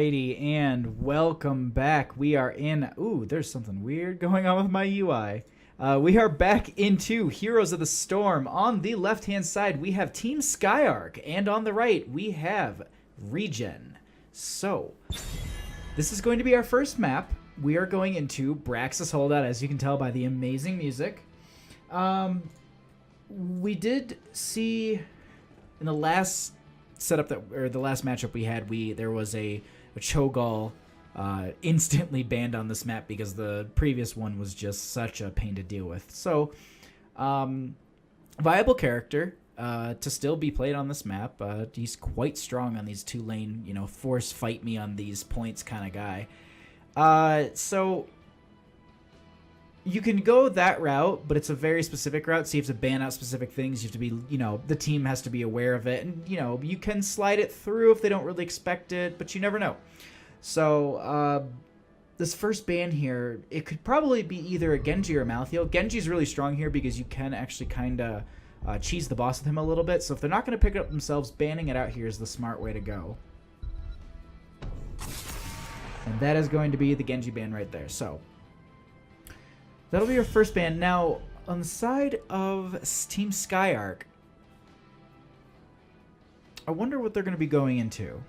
Alrighty, and welcome back. We are in... Ooh, there's something weird going on with my UI. We are back into Heroes of the Storm. On the left-hand side, we have Team Skyarch, and on the right, we have ReGen. So, this is going to be our first map. We are going into Braxis Holdout, as you can tell by the amazing music. We did see in the last setup the last matchup we had, there was a Cho'Gall instantly banned on this map because the previous one was just such a pain to deal with. So, viable character to still be played on this map. He's quite strong on these two lane, force fight me on these points kind of guy. So you can go that route, but it's a very specific route, so you have to ban out specific things. You have to be, the team has to be aware of it, and, you can slide it through if they don't really expect it, but you never know. So, this first ban here, it could probably be either a Genji or a Malthael. Genji's really strong here because you can actually kind of cheese the boss with him a little bit, so if they're not going to pick it up themselves, banning it out here is the smart way to go. And that is going to be the Genji ban right there, so... that'll be your first ban. Now, on the side of Team Skyarch, I wonder what they're going to be going into.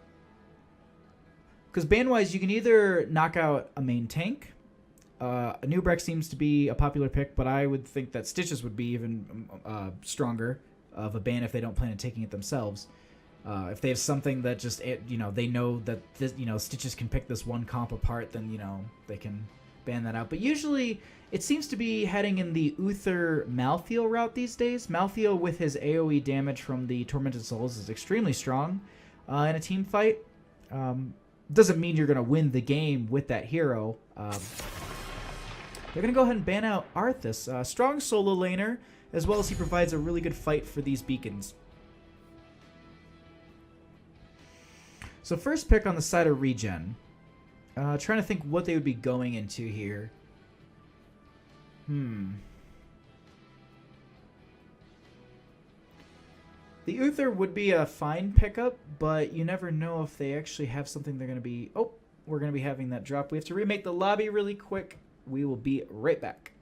Because ban-wise, you can either knock out a main tank. A Nubrex seems to be a popular pick, but I would think that Stitches would be even stronger of a ban if they don't plan on taking it themselves. If they have something that just, they know that, this, Stitches can pick this one comp apart, then, they can ban that out. But usually... it seems to be heading in the Uther Malthael route these days. Malthael, with his AoE damage from the Tormented Souls, is extremely strong in a team fight. Doesn't mean you're going to win the game with that hero. They're going to go ahead and ban out Arthas. Strong solo laner, as well as he provides a really good fight for these beacons. So first pick on the side of ReGen. Trying to think what they would be going into here. The Uther would be a fine pickup, but you never know if they actually have something they're going to be... Oh, we're going to be having that drop. We have to remake the lobby really quick. We will be right back.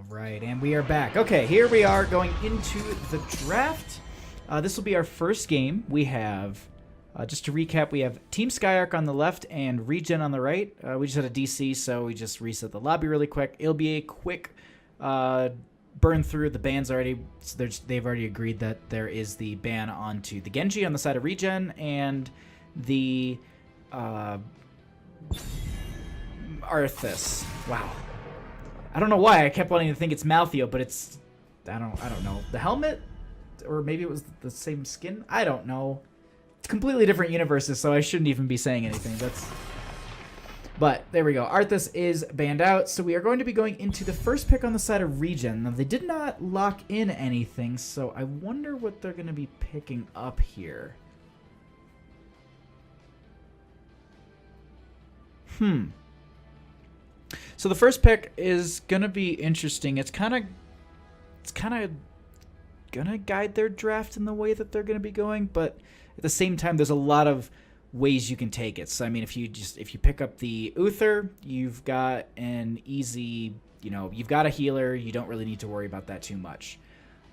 Right, and we are back. Okay, here we are going into the draft. This will be our first game. We have, just to recap, we have Team Skyarch on the left and ReGen on the right. We just had a DC, so we just reset the lobby really quick. It'll be a quick burn through. The ban's already, they've already agreed that there is the ban onto the Genji on the side of ReGen and the Arthas. Wow. I don't know why I kept wanting to think it's Maltheo, but it's I don't know. The helmet, or maybe it was the same skin. I don't know. It's completely different universes, so I shouldn't even be saying anything. But there we go. Arthas is banned out, so we are going to be going into the first pick on the side of ReGen. Now, they did not lock in anything, so I wonder what they're going to be picking up here. So the first pick is going to be interesting. It's kind of going to guide their draft in the way that they're going to be going, but at the same time, there's a lot of ways you can take it. So I mean, if you pick up the Uther, you've got an easy, you've got a healer. You don't really need to worry about that too much.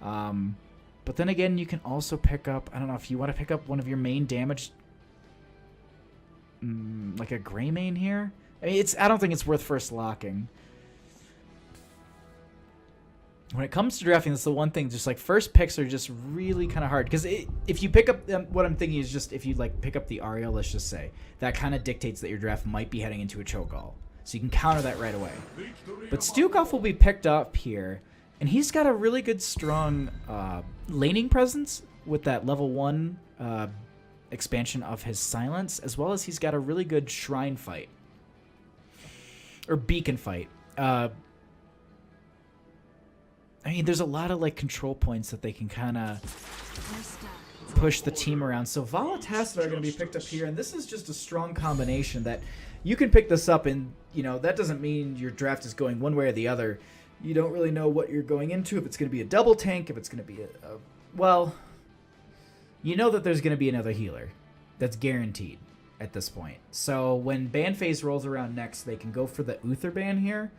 But then again, you can also pick up, I don't know, if you want to pick up one of your main damage, like a gray main here. I mean, I don't think it's worth first locking. When it comes to drafting, that's the one thing. Just like first picks are just really kind of hard because if you pick up what I'm thinking is just if you like pick up the Ariel, let's just say that kind of dictates that your draft might be heading into a chokeall, so you can counter that right away. But Stukov will be picked up here, and he's got a really good strong laning presence with that level 1 expansion of his silence, as well as he's got a really good shrine fight or beacon fight. I mean, there's a lot of like control points that they can kind of push the team around. So Vala Tacita are going to be picked up here, and this is just a strong combination that you can pick this up, and that doesn't mean your draft is going one way or the other. You don't really know what you're going into, if it's going to be a double tank, if it's going to be well, you know that there's going to be another healer. That's guaranteed at this point. So when ban phase rolls around next, they can go for the Uther ban here,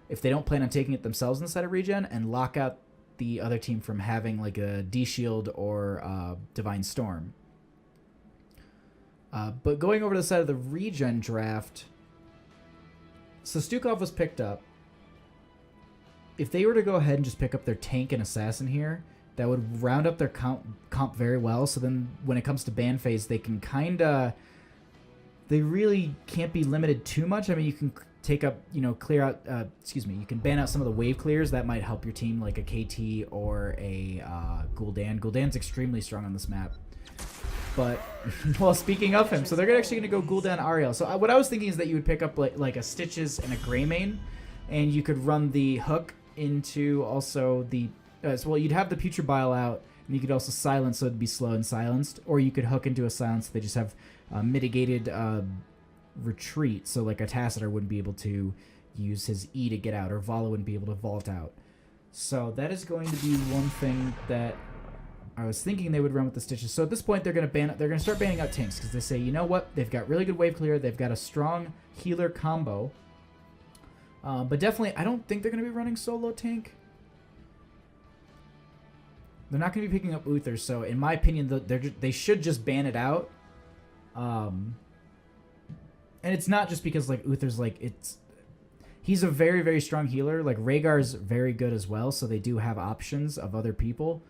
if they don't plan on taking it themselves inside of ReGen, and lock out the other team from having like a D-Shield or Divine Storm. But going over to the side of the ReGen draft, so Stukov was picked up. If they were to go ahead and just pick up their tank and assassin here, that would round up their comp very well. So then when it comes to ban phase, they can they really can't be limited too much. I mean, you can take up, clear out, you can ban out some of the wave clears. That might help your team, like a KT or a Gul'dan. Gul'dan's extremely strong on this map. But, well, speaking of him, so they're actually going to go Gul'dan Ariel. So what I was thinking is that you would pick up like a Stitches and a Grey main, and you could run the hook into also the, well, you'd have the Putrid Bile out, and you could also silence, so it'd be slow and silenced, or you could hook into a silence, so they just have mitigated retreat, so like a Tacita wouldn't be able to use his E to get out, or Vala wouldn't be able to vault out. So that is going to be one thing that I was thinking they would run with the Stitches. So at this point, they're going to start banning out tanks, because they say, you know what, they've got really good wave clear, they've got a strong healer combo, but definitely I don't think they're going to be running solo tank. They're not going to be picking up Uther, so in my opinion, they should just ban it out. And it's not just because like Uther's like he's a very, very strong healer. Like Rhaegar's very good as well, so they do have options of other people.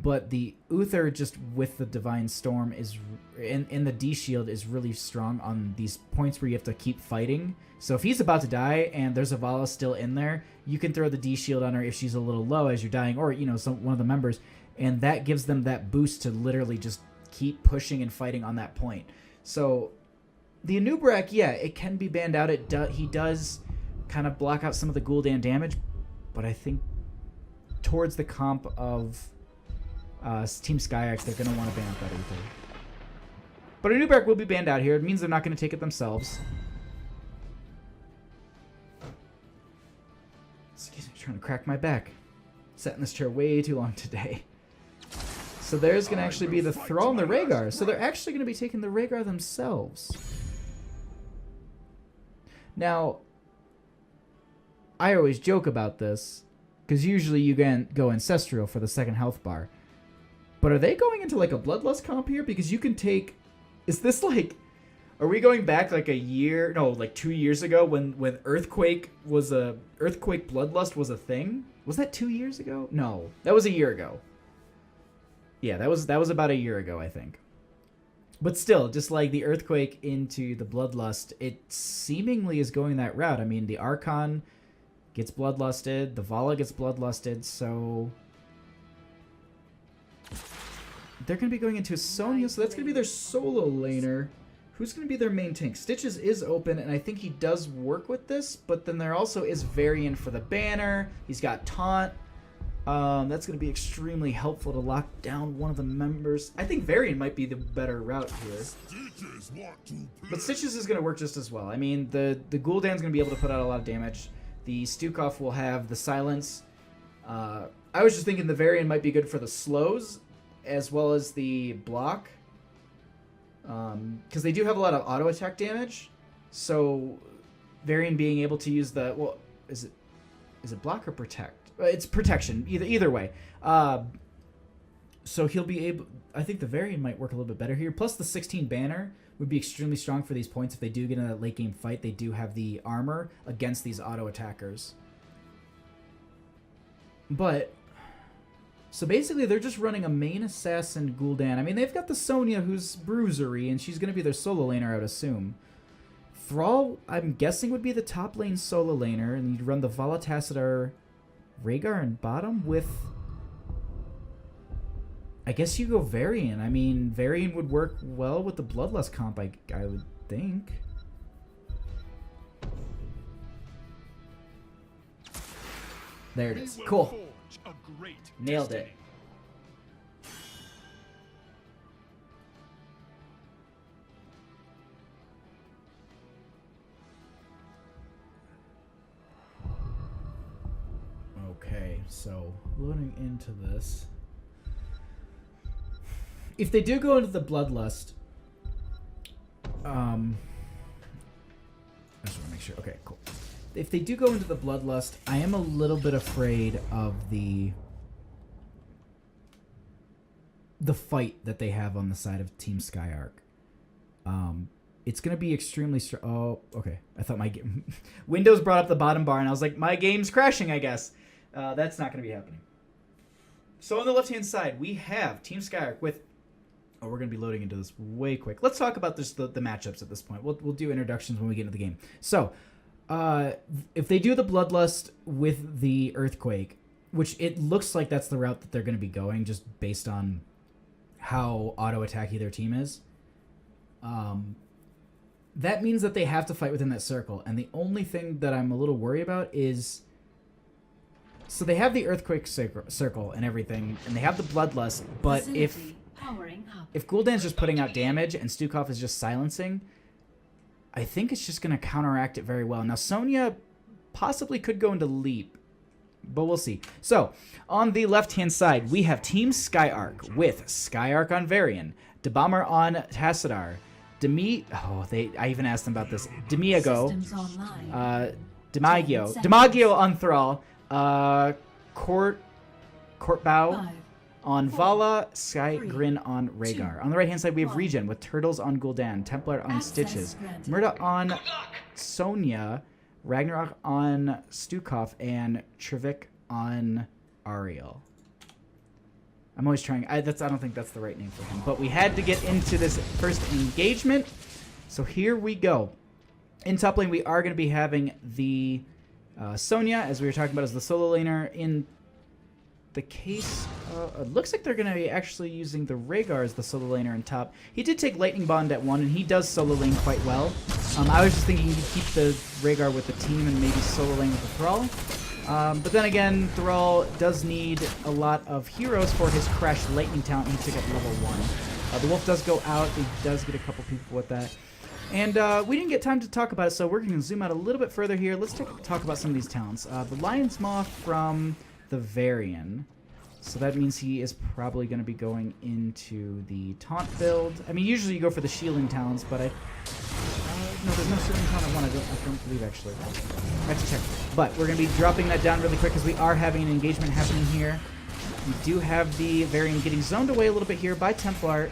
But the Uther just with the Divine Storm is in the D shield is really strong on these points where you have to keep fighting. So if he's about to die and there's a Vala still in there, you can throw the D shield on her if she's a little low as you're dying, or one of the members, and that gives them that boost to literally just keep pushing and fighting on that point. So the Anub'arak, yeah, it can be banned out. He does kind of block out some of the Gul'dan damage, but I think towards the comp of Team Skyarch, they're going to want to ban out that Uther. But Anub'arak will be banned out here. It means they're not going to take it themselves. Excuse me, I'm trying to crack my back. Sat in this chair way too long today. So there's going to actually be the Thrall and the Rhaegar. So they're actually going to be taking the Rhaegar themselves. Now, I always joke about this, because usually you go Ancestral for the second health bar. But are they going into like a Bloodlust comp here? Because you can take... Is this like... Are we going back like a year? No, like 2 years ago when Earthquake Bloodlust was a thing? Was that 2 years ago? No, that was a year ago. Yeah, that was about a year ago, I think. But still, just like the Earthquake into the Bloodlust, it seemingly is going that route. I mean, the Archon gets Bloodlusted, the Vala gets Bloodlusted, so they're going to be going into Sonya, so that's going to be their solo laner. Who's going to be their main tank? Stitches is open, and I think he does work with this, but then there also is Varian for the banner. He's got Taunt. That's going to be extremely helpful to lock down one of the members. I think Varian might be the better route here. But Stitches is going to work just as well. I mean, the Gul'dan's going to be able to put out a lot of damage. The Stukov will have the silence. I was just thinking the Varian might be good for the slows as well as the block. Because they do have a lot of auto attack damage. So Varian being able to use the... Well, is it block or protect? It's protection, either way. So he'll be able... I think the Varian might work a little bit better here. Plus the 16 banner would be extremely strong for these points. If they do get in a late game fight, they do have the armor against these auto attackers. But... So basically they're just running a main assassin Gul'dan. I mean, they've got the Sonya who's bruisery, and she's going to be their solo laner, I would assume. Thrall, I'm guessing, would be the top lane solo laner, and you'd run the Vala Tassadar Rhaegar in bottom with... I guess you go Varian. I mean, Varian would work well with the Bloodlust comp, I would think. There it is. Cool. Nailed it. Okay, so loading into this. If they do go into the Bloodlust, I just want to make sure. Okay, cool. If they do go into the Bloodlust, I am a little bit afraid of the fight that they have on the side of Team Skyarch. It's going to be extremely... Oh, okay. I thought my game... Windows brought up the bottom bar, and I was like, my game's crashing, I guess. That's not going to be happening. So on the left-hand side, we have Team Skyarch with... Oh, we're going to be loading into this way quick. Let's talk about this, the matchups at this point. We'll do introductions when we get into the game. So, if they do the Bloodlust with the Earthquake, which it looks like that's the route that they're going to be going, just based on how auto-attacky their team is, that means that they have to fight within that circle. And the only thing that I'm a little worried about is... So they have the Earthquake circle and everything, and they have the Bloodlust, but if Gul'dan's just putting out damage and Stukov is just silencing, I think it's just going to counteract it very well. Now, Sonya possibly could go into Leap, but we'll see. So, on the left-hand side, we have Team Skyarch with Skyarch on Varian, Debomber on Tassadar, I even asked them about this, Demiago on Thrall, Courtbow on Vala, Skygrin on Rhaegar. On the right-hand side, we have ReGen with Turtles on Gul'dan, Templar on Stitches, Murda on Sonya, Ragnarok on Stukov, and Trivik on Ariel. I'm always trying... I don't think that's the right name for him. But we had to get into this first engagement. So here we go. In top lane, we are going to be having the Sonya, as we were talking about, as the solo laner. In the case... it looks like they're going to be actually using the Rhaegar as the solo laner in top. He did take Lightning Bond at 1, and he does solo lane quite well. I was just thinking he could keep the Rhaegar with the team and maybe solo lane with the Thrall. But then again, Thrall does need a lot of heroes for his Crash Lightning talent he took at level 1. The Wolf does go out. He does get a couple people with that. And we didn't get time to talk about it, so we're going to zoom out a little bit further here. Let's talk about some of these talents. The Lion's Maw from the Varian. So that means he is probably going to be going into the taunt build. I mean, usually you go for the shielding talents, but no, there's no certain taunt I want. I don't believe, actually. I have to check. But we're going to be dropping that down really quick because we are having an engagement happening here. We do have the Varian getting zoned away a little bit here by Templar.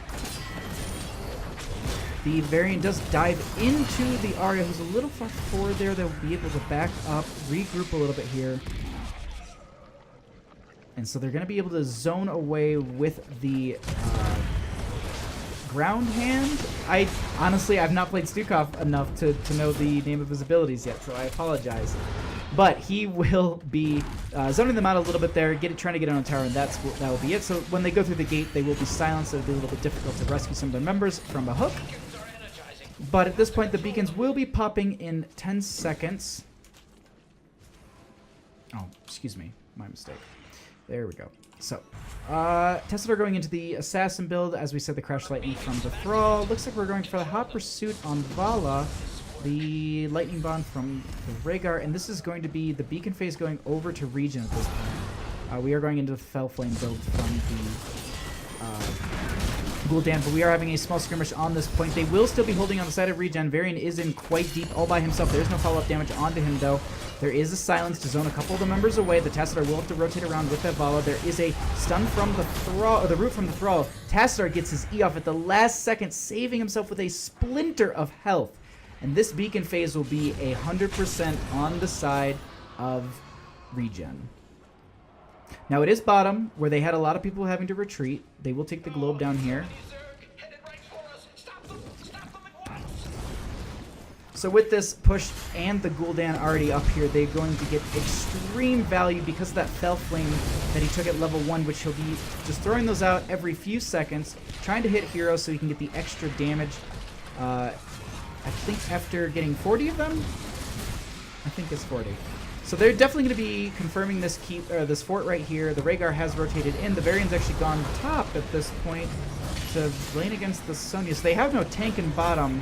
The variant does dive into the Arya, who's a little far forward there. They'll be able to back up, regroup a little bit here. And so they're going to be able to zone away with the ground hand. I've not played Stukov enough to know the name of his abilities yet, so I apologize. But he will be zoning them out a little bit there, trying to get on a tower, and that will be it. So when they go through the gate, they will be silenced. It'll be a little bit difficult to rescue some of their members from a hook. But at this point, the beacons will be popping in 10 seconds. Oh, excuse me. My mistake. There we go. So, Tesla going into the Assassin build. As we said, the Crash Lightning from the Thrall. Looks like we're going for the Hot Pursuit on Vala. The Lightning Bond from the Rhaegar. And this is going to be the Beacon phase going over to ReGen at this point. We are going into the Fell Flame build from the Gul'dan, but we are having a small skirmish on this point. They will still be holding on the side of ReGen. Varian is in quite deep all by himself. There's no follow-up damage onto him, though. There is a silence to zone a couple of the members away. The Tassadar will have to rotate around with that Vala. There is a stun from the Thrall, or the root from the Thrall. Tassadar gets his E off at the last second, saving himself with a splinter of health. And this Beacon phase will be 100% on the side of ReGen. Now it is bottom, where they had a lot of people having to retreat. They will take the globe down here. So with this push and the Gul'dan already up here, they're going to get extreme value because of that Fell Flame that he took at level 1, which he'll be just throwing those out every few seconds, trying to hit heroes so he can get the extra damage. I think after getting 40 of them? I think it's 40. So they're definitely going to be confirming this this fort right here. The Rhaegar has rotated in. The Varian's actually gone top at this point to lane against the Sonya. So they have no tank in bottom.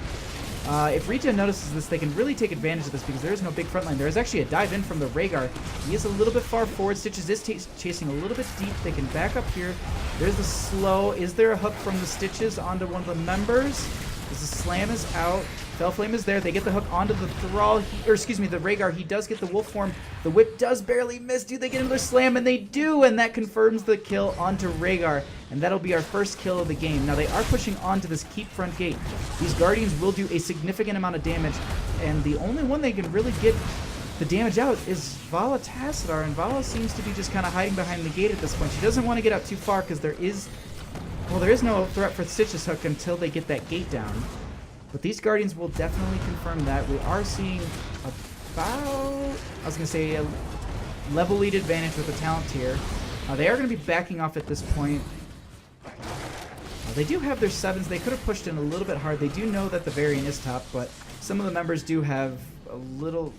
If ReGen notices this, they can really take advantage of this because there is no big front line. There is actually a dive in from the Rhaegar. He is a little bit far forward. Stitches is chasing a little bit deep. They can back up here. There's the slow. Is there a hook from the Stitches onto one of the members? As the slam is out. Fell Flame is there. They get the hook onto the Thrall. The Rhaegar. He does get the wolf form. The whip does barely miss. Do they get another slam? And they do, and that confirms the kill onto Rhaegar. And that'll be our first kill of the game. Now they are pushing onto this keep front gate. These Guardians will do a significant amount of damage, and the only one they can really get the damage out is Vala Tassadar, and Vala seems to be just kind of hiding behind the gate at this point. She doesn't want to get out too far because there is no threat for Stitch's hook until they get that gate down. But these Guardians will definitely confirm that. We are seeing about, I was going to say, a level lead advantage with the talent tier. They are going to be backing off at this point. They do have their 7s. They could have pushed in a little bit hard. They do know that the Varian is top, but some of the members do have a little...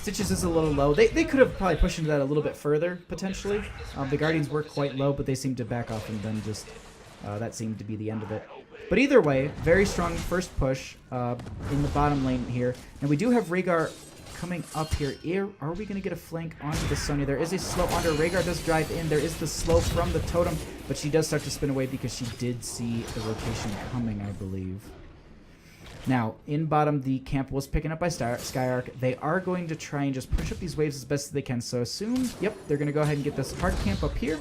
Stitches is a little low. They could have probably pushed into that a little bit further, potentially. The Guardians were quite low, but they seemed to back off, and then just that seemed to be the end of it. But either way, very strong first push in the bottom lane here. And we do have Rhaegar coming up here. Are we going to get a flank onto the Sonya? There is a slow onto her. Rhaegar does drive in. There is the slow from the totem, but she does start to spin away because she did see the rotation coming, I believe. Now, in bottom, the camp was picking up by Skyarch. They are going to try and just push up these waves as best as they can. So assume, yep, they're going to go ahead and get this hard camp up here.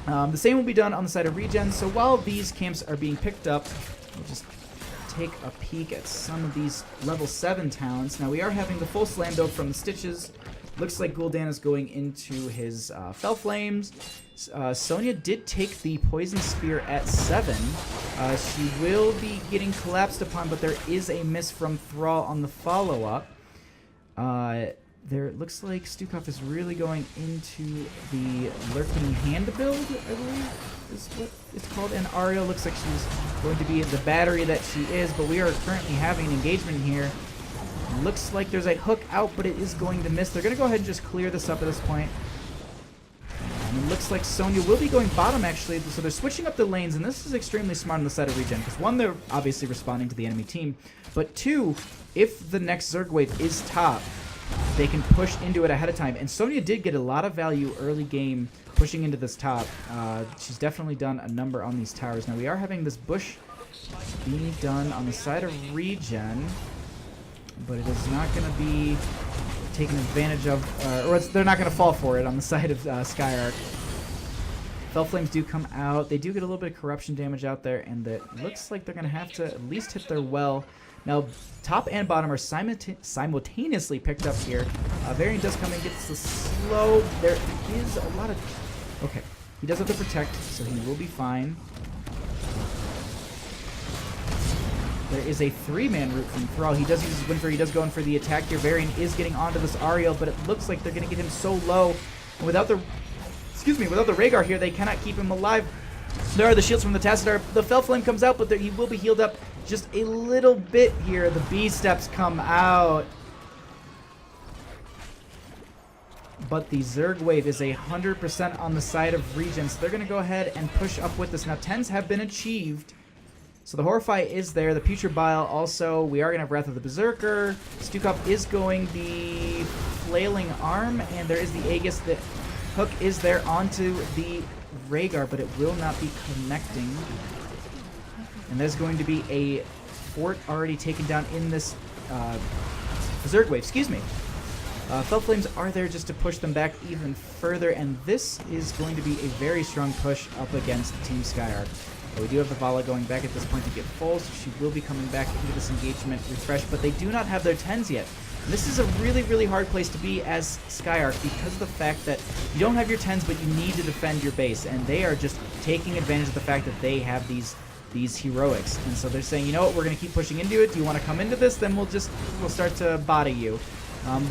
The same will be done on the side of ReGen. So while these camps are being picked up, we'll just take a peek at some of these level 7 talents. Now we are having the full slam build from the Stitches. Looks like Gul'dan is going into his Fell Flames. Sonya did take the Poison Spear at 7. She will be getting collapsed upon, but there is a miss from Thrall on the follow-up. There it looks like Stukov is really going into the Lurking Hand build, I believe is what it's called. And Arya looks like she's going to be in the battery that she is, but we are currently having an engagement here. Looks like there's a hook out, but it is going to miss. They're going to go ahead and just clear this up at this point. And it looks like Sonya will be going bottom, actually. So they're switching up the lanes, and this is extremely smart on the side of ReGen. Because one, they're obviously responding to the enemy team. But two, if the next Zerg wave is top, they can push into it ahead of time. And Sonya did get a lot of value early game pushing into this top. She's definitely done a number on these towers. Now we are having this bush being done on the side of ReGen, but it is not going to be taken advantage of, or they're not going to fall for it on the side of Skyarch. Fell Flames do come out. They do get a little bit of corruption damage out there, and it looks like they're going to have to at least hit their well. Now, top and bottom are simultaneously picked up here. Varian does come in, gets the slow. There is a lot of... Okay, he does have to protect, so he will be fine. There is a 3-man route from Thrall. He does use his Winter. He does go in for the attack here. Varian is getting onto this Ariel, but it looks like they're going to get him so low. And without the... without the Rhaegar here, they cannot keep him alive. There are the shields from the Tassadar. The Fell Flame comes out, but he will be healed up just a little bit here. The B steps come out. But the Zerg wave is 100% on the side of ReGen, so they're going to go ahead and push up with this. Now, 10s have been achieved. So the Horrify is there. The Putrid Bile also. We are going to have Wrath of the Berserker. Stukov is going the Flailing Arm, and there is the Aegis. The hook is there onto the Rhaegar, but it will not be connecting. And there's going to be a fort already taken down in this Zerg wave. Excuse me. Fell Flames are there just to push them back even further, and this is going to be a very strong push up against Team Skyarch. We do have the Vala going back at this point to get full, so she will be coming back into this engagement refresh, but they do not have their 10s yet. And this is a really, really hard place to be as Skyarch because of the fact that you don't have your 10s, but you need to defend your base, and they are just taking advantage of the fact that they have these heroics. And so they're saying, you know what, we're going to keep pushing into it. Do you want to come into this? Then we'll start to body you.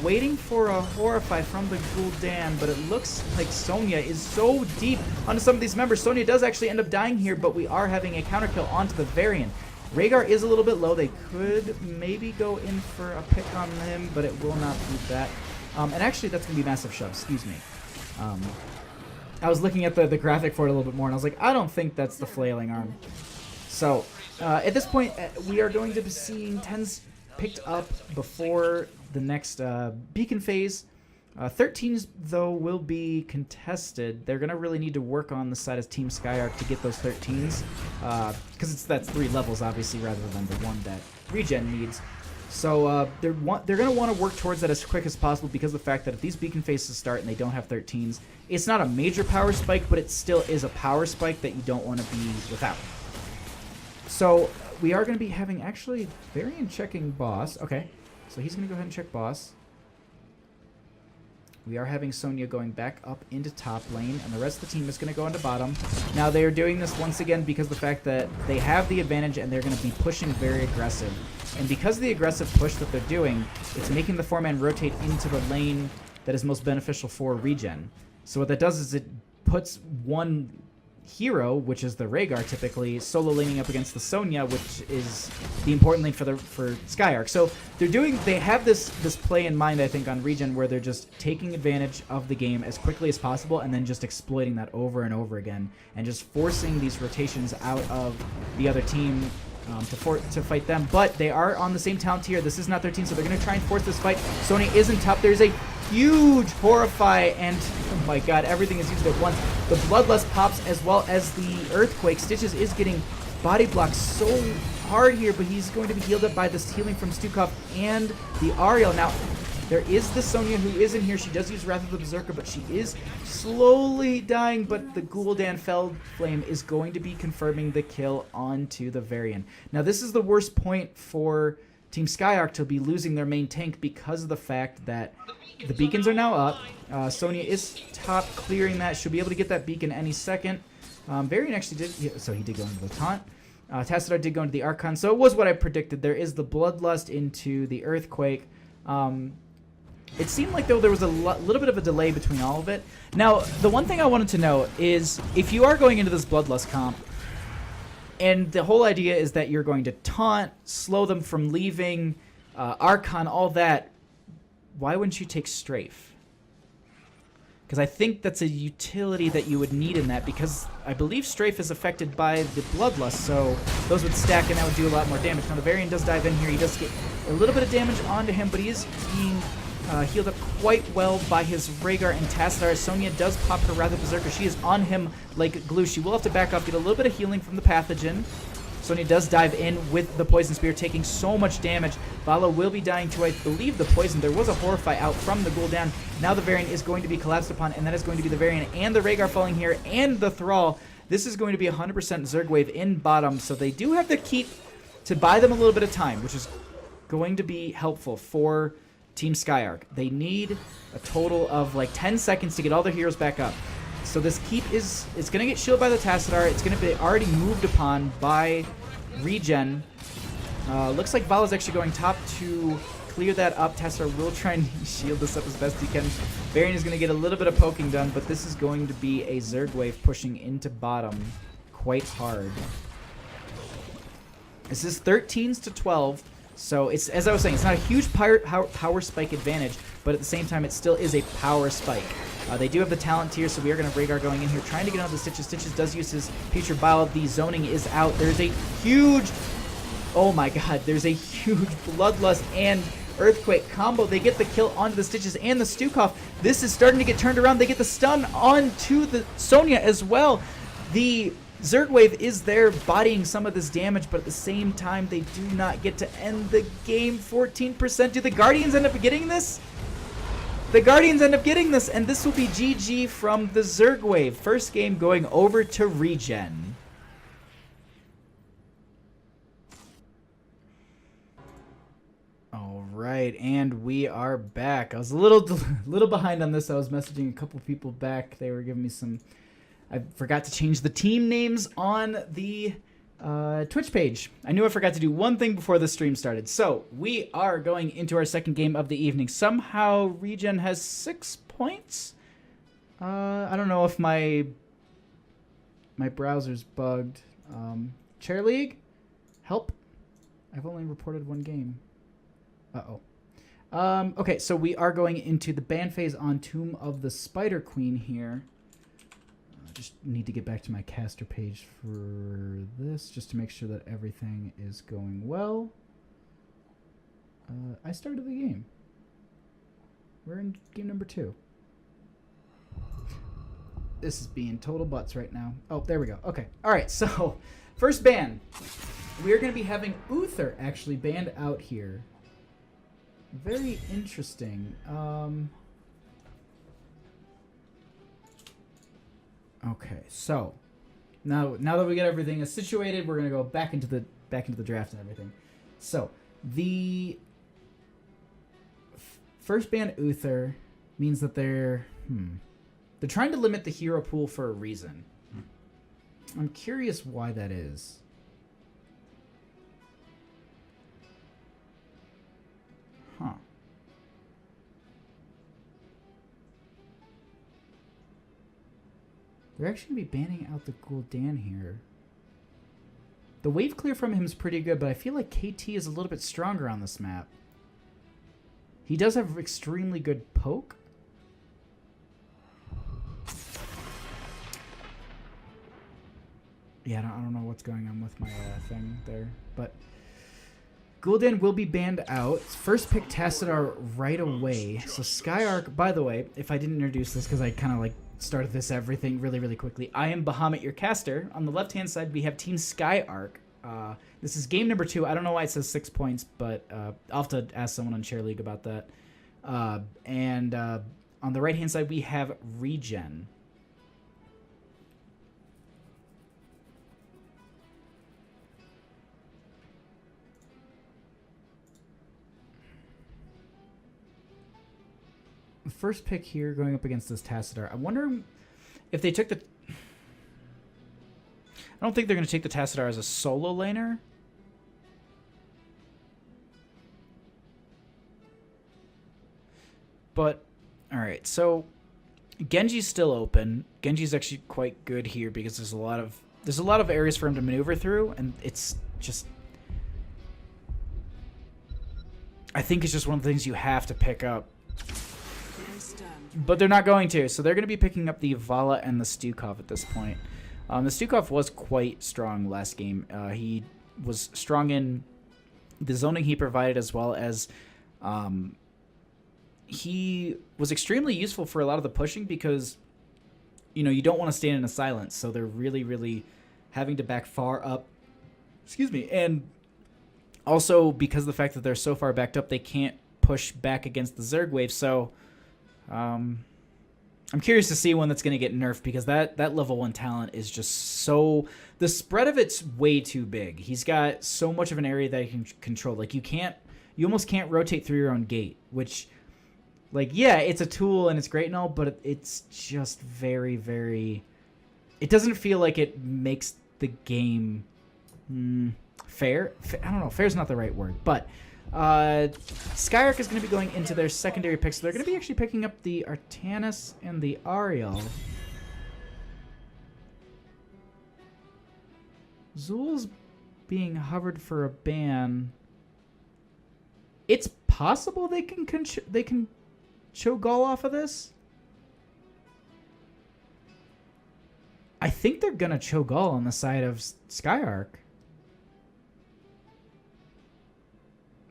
Waiting for a Horrify from the Gul'dan, but it looks like Sonya is so deep onto some of these members. Sonya does actually end up dying here, but we are having a counter kill onto the Varian. Rhaegar is a little bit low. They could maybe go in for a pick on him, but it will not do that. And actually, that's going to be Massive Shove. Excuse me. I was looking at the graphic for it a little bit more, and I was like, I don't think that's the Flailing Arm. So, at this point, we are going to be seeing 10s picked up before the next beacon phase. 13s, though, will be contested. They're going to really need to work on the side of Team Skyarch to get those 13s, because that's 3 levels, obviously, rather than the 1 that ReGen needs. So they're going to want to work towards that as quick as possible because of the fact that if these beacon phases start and they don't have 13s, it's not a major power spike, but it still is a power spike that you don't want to be without. So we are going to be having, actually, Varian checking boss. Okay, so he's going to go ahead and check boss. We are having Sonya going back up into top lane, and the rest of the team is going to go into bottom. Now, they are doing this once again because of the fact that they have the advantage and they're going to be pushing very aggressive. And because of the aggressive push that they're doing, it's making the 4-man rotate into the lane that is most beneficial for ReGen. So what that does is it puts one hero, which is the Rhaegar typically, solo laning up against the Sonya, which is the important lane for Skyarch. So they have this play in mind, I think, on ReGen, where they're just taking advantage of the game as quickly as possible and then just exploiting that over and over again and just forcing these rotations out of the other team to fight them. But they are on the same talent tier. This is not their team, so they're going to try and force this fight. Sonya is in top. There's a huge Horrify, and oh my god, everything is used at once. The Bloodlust pops as well as the Earthquake. Stitches is getting body blocked so hard here, but he's going to be healed up by this healing from Stukov and the Ariel. Now, there is the Sonya who is in here. She does use Wrath of the Berserker, but she is slowly dying, but the Gul'dan Fell Flame is going to be confirming the kill onto the Varian. Now, this is the worst point for Team Skyarch to be losing their main tank because of the fact that the beacons are now up. Sonya is top, clearing that. She'll be able to get that beacon any second. Varian actually did, so he did go into the taunt. Tassadar did go into the Archon, so it was what I predicted. There is the Bloodlust into the Earthquake. It seemed like, though, there was a little bit of a delay between all of it. Now, the one thing I wanted to know is, if you are going into this Bloodlust comp, and the whole idea is that you're going to taunt, slow them from leaving, Archon, all that, why wouldn't you take Strafe? Because I think that's a utility that you would need in that, because I believe Strafe is affected by the Bloodlust, so those would stack and that would do a lot more damage. Now the Varian does dive in here. He does get a little bit of damage onto him, but he is being healed up quite well by his Rhaegar and Tassadar. Sonya does pop her Wrath of Berserker. She is on him like glue. She will have to back off, get a little bit of healing from the Pathogen. Sonya does dive in with the Poison Spear, taking so much damage. Vala will be dying to, I believe, the poison. There was a Horrify out from the Gul'dan. Now the Variant is going to be collapsed upon, and that is going to be the Variant and the Rhaegar falling here, and the Thrall. This is going to be 100% Zerg wave in bottom, so they do have to keep to buy them a little bit of time, which is going to be helpful for Team Skyarch. They need a total of like 10 seconds to get all their heroes back up. So this keep is going to get shielded by the Tassadar. It's going to be already moved upon by ReGen. Looks like Vala's actually going top to clear that up. Tassadar will try and shield this up as best he can. Varian is going to get a little bit of poking done, but this is going to be a Zerg wave pushing into bottom quite hard. This is 13s to 12. So it's, as I was saying, it's not a huge power spike advantage, but at the same time, it still is a power spike. They do have the talent tier, so we are going to have Rhaegar going in here, trying to get onto the Stitches. Stitches does use his Future Bile. The zoning is out. There's a huge, oh my god, there's a huge Bloodlust and Earthquake combo. They get the kill onto the Stitches and the Stukov. This is starting to get turned around. They get the stun onto the Sonya as well. The Zerg wave is there bodying some of this damage, but at the same time, they do not get to end the game. 14%. Do the Guardians end up getting this? The Guardians end up getting this, and this will be GG from the Zerg wave. First game going over to ReGen. All right, and we are back. I was a little behind on this. I was messaging a couple people back. They were giving me some... I forgot to change the team names on the Twitch page. I knew I forgot to do one thing before the stream started. So, we are going into our second game of the evening. Somehow, ReGen has 6 points. I don't know if my browser's bugged. Chair League? Help? I've only reported one game. Uh-oh. Okay, so we are going into the ban phase on Tomb of the Spider Queen here. Just need to get back to my caster page for this, just to make sure that everything is going well. I started the game. We're in game number 2. This is being total butts right now. Oh, there we go. Okay. All right, so first ban. We're going to be having Uther actually banned out here. Very interesting. Okay, so now that we get everything situated, we're gonna go back into the draft and everything. So the first ban Uther means that they're trying to limit the hero pool for a reason. I'm curious why that is. Huh. They're actually going to be banning out the Gul'dan here. The wave clear from him is pretty good, but I feel like KT is a little bit stronger on this map. He does have extremely good poke. Yeah, I don't know what's going on with my thing there, but Gul'dan will be banned out. First pick Tassadar right away. So Skyarch, by the way, if I didn't introduce this because I kind of like started this everything really quickly. I am Bahamut, your caster. On the left-hand side, we have Team Skyarch. This is game number 2. I don't know why it says 6 points, but I'll have to ask someone on Chair League about that. And on the right-hand side, we have ReGen. First pick here going up against this Tassadar. I wonder if they took the... I don't think they're going to take the Tassadar as a solo laner. But, alright, so Genji's still open. Genji's actually quite good here because there's a lot of areas for him to maneuver through, and it's just... I think it's just one of the things you have to pick up. But they're not going to, so they're going to be picking up the Vala and the Stukov at this point. The Stukov was quite strong last game. He was strong in the zoning he provided, as well as he was extremely useful for a lot of the pushing because, you know, you don't want to stand in a silence, so they're really having to back far up Excuse me. And also, because of the fact that they're so far backed up, they can't push back against the Zerg wave. So, I'm curious to see when that's going to get nerfed, because that level 1 talent is just so... The spread of it's way too big. He's got so much of an area that he can control. Like, you almost can't rotate through your own gate, which, like, yeah, it's a tool and it's great and all, but it's just very, very... It doesn't feel like it makes the game fair. I don't know. Fair is not the right word, but Skyarch is going to be going into their secondary picks. So they're going to be actually picking up the Artanis and the Ariel. Zul's being hovered for a ban. It's possible they can Cho'Gall off of this. I think they're gonna Cho'Gall on the side of Skyarch.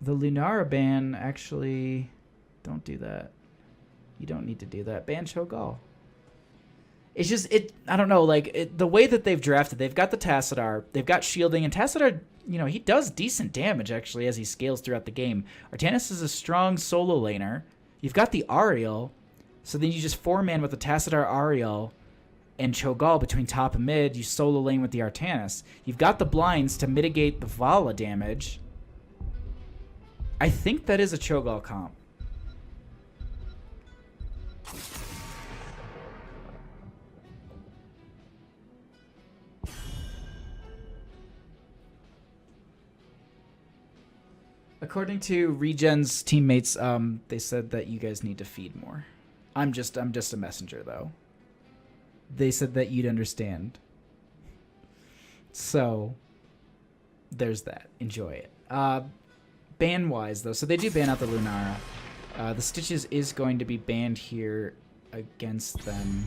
The Lunara ban, actually, don't do that. You don't need to do that. Ban Cho'Gall. It's just, I don't know, like, the way that they've drafted, they've got the Tassadar, they've got shielding, and Tassadar, you know, he does decent damage, actually, as he scales throughout the game. Artanis is a strong solo laner. You've got the Ariel, so then you just 4-man with the Tassadar Ariel and Cho'Gall between top and mid. You solo lane with the Artanis. You've got the blinds to mitigate the Vala damage. I think that is a Cho'Gall comp. According to ReGen's teammates, they said that you guys need to feed more. I'm just a messenger, though. They said that you'd understand. So, there's that. Enjoy it. Ban-wise, though, so they do ban out the Lunara. The Stitches is going to be banned here against them.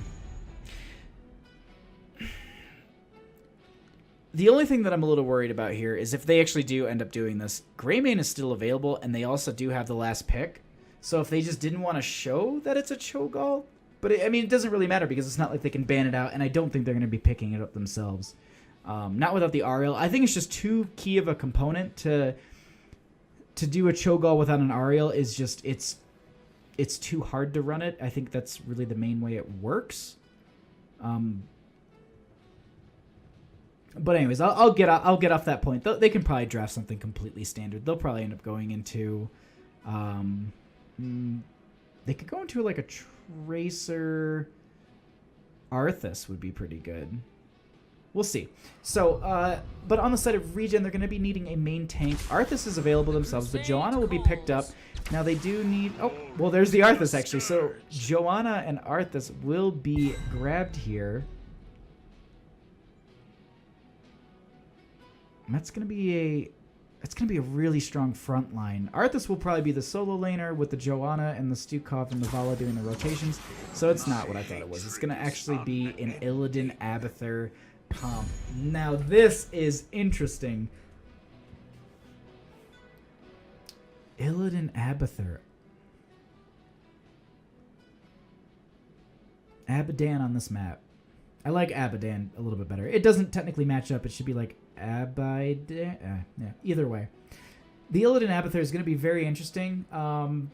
The only thing that I'm a little worried about here is if they actually do end up doing this, Greymane is still available, and they also do have the last pick. So if they just didn't want to show that it's a Cho'Gall, but I mean, it doesn't really matter because it's not like they can ban it out, and I don't think they're going to be picking it up themselves. Not without the Ariel. I think it's just too key of a component to do a Cho'Gall without an Ariel is just, it's too hard to run it. I think that's really the main way it works. But anyways, I'll get off that point. They can probably draft something completely standard. They'll probably end up going into, they could go into like a Tracer. Arthas would be pretty good. We'll see. So, but on the side of ReGen, they're going to be needing a main tank. Arthas is available themselves. The Joanna will be picked up. Now they do need... Oh, well, there's the Arthas, actually. So Joanna and Arthas will be grabbed here. And that's going to be a really strong front line. Arthas will probably be the solo laner with the Joanna and the Stukov and the Vala doing the rotations. So it's not what I thought it was. It's going to actually be an Illidan Abathur comp. Now this is interesting. Illidan Abathur. Abadan on this map. I like Abadan a little bit better. It doesn't technically match up. It should be like Abadan. Yeah, either way. The Illidan Abathur is going to be very interesting.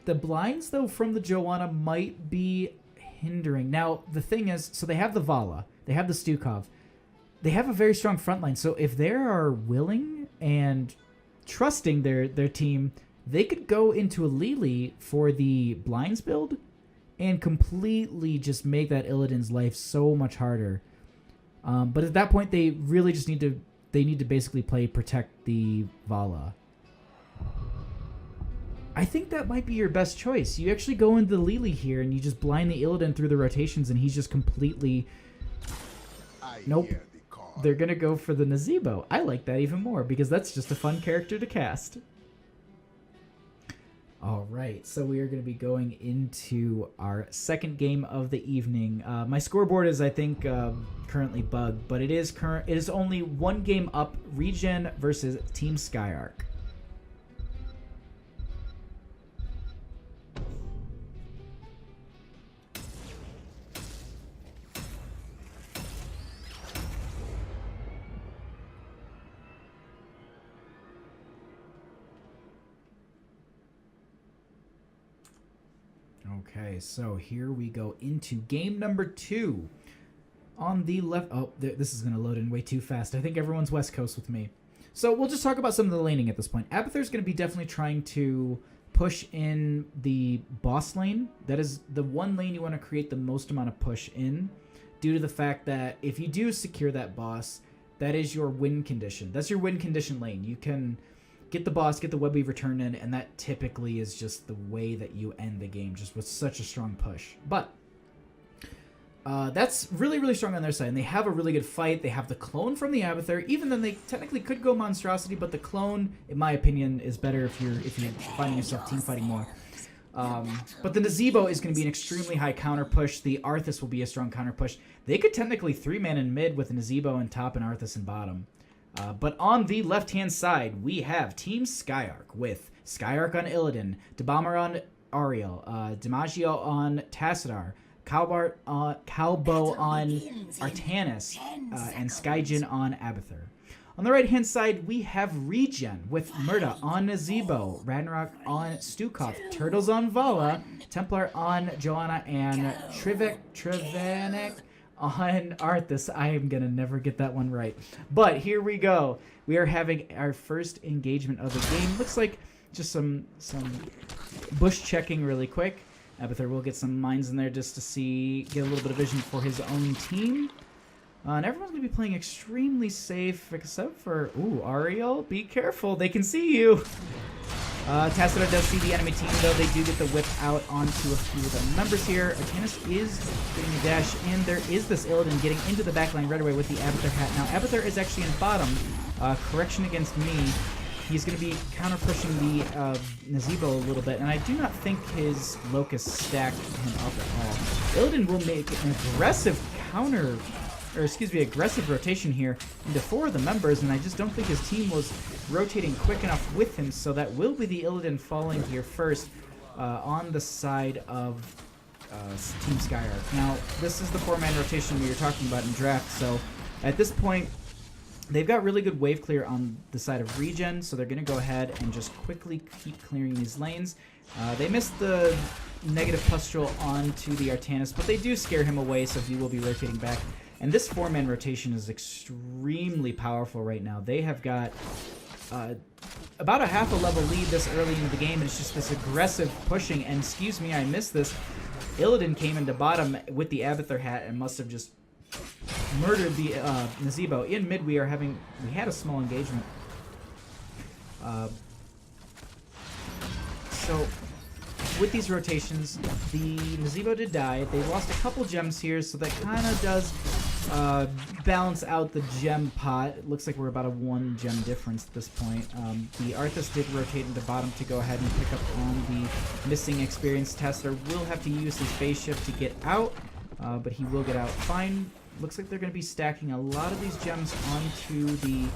The blinds, though, from the Joanna might be hindering. Now, the thing is, so they have the Vala. They have the Stukov. They have a very strong front line. So if they are willing and trusting their team, they could go into a Lili for the blinds build and completely just make that Illidan's life so much harder. But at that point, they really just need to basically protect the Vala. I think that might be your best choice. You actually go into the Lili here and you just blind the Illidan through the rotations, and he's just completely... Nope. They're going to go for the Nazeebo. I like that even more because that's just a fun character to cast. All right, so we are going to be going into our second game of the evening. My scoreboard is, I think, currently bugged, but it is only one game up. ReGen versus Team Skyarch. Okay, so here we go into game number 2. On the left... Oh, this is going to load in way too fast. I think everyone's West Coast with me. So we'll just talk about some of the laning at this point. Abathur's going to be definitely trying to push in the boss lane. That is the one lane you want to create the most amount of push in, due to the fact that if you do secure that boss, that is your win condition. That's your win condition lane. You can get the boss, get the Web Weaver turn in, and that typically is just the way that you end the game, just with such a strong push. But that's really, really strong on their side, and they have a really good fight. They have the clone from the Abathur. Even then, they technically could go Monstrosity, but the clone, in my opinion, is better if you're finding yourself team fighting more. But the Nazebo is going to be an extremely high counter push. The Arthas will be a strong counter push. They could technically 3-man in mid with a Nazebo in top and Arthas in bottom. But on the left-hand side, we have Team Skyarch with Skyarch on Illidan, Debomber on Ariel, Dimaggio on Tassadar, Calbo on Artanis, and Skygen on Abathur. On the right-hand side, we have ReGen with Murda on Nazebo, Ragnarok on Stukov, Turtles on Vala, Templar on Joanna, and Trivanek on Arthas. I am going to never get that one right. But here we go. We are having our first engagement of the game. Looks like just some bush checking really quick. Abathur will get some mines in there just to get a little bit of vision for his own team. And everyone's going to be playing extremely safe, except for... Ooh, Ariel, be careful. They can see you. Tassadar does see the enemy team, though. They do get the whip out onto a few of the members here. Artanis is getting a dash in. There is this Illidan getting into the backline right away with the Abathur hat. Now, Abathur is actually in bottom. Correction against me. He's going to be counter-pushing the Nazebo a little bit, and I do not think his Locust stacked him up at all. Illidan will make an aggressive aggressive rotation here into 4 of the members, and I just don't think his team was rotating quick enough with him, so that will be the Illidan falling here first on the side of Team Skyarch. Now, this is the 4-man rotation we were talking about in draft, so at this point, they've got really good wave clear on the side of ReGen, so they're going to go ahead and just quickly keep clearing these lanes. They missed the negative pustule onto the Artanis, but they do scare him away, so he will be rotating back. And this 4-man rotation is extremely powerful right now. They have got about a half a level lead this early into the game, and it's just this aggressive pushing. And excuse me, I missed this. Illidan came into bottom with the Abathur hat and must have just murdered the Nazebo. In mid, we had a small engagement. So with these rotations, the Nazebo did die. They lost a couple gems here, so that kind of does balance out the gem pot. It looks like we're about a 1 gem difference at this point. The Arthas did rotate into bottom to go ahead and pick up on the missing experience. Tassadar will have to use his phase shift to get out, but he will get out fine. Looks like they're going to be stacking a lot of these gems onto the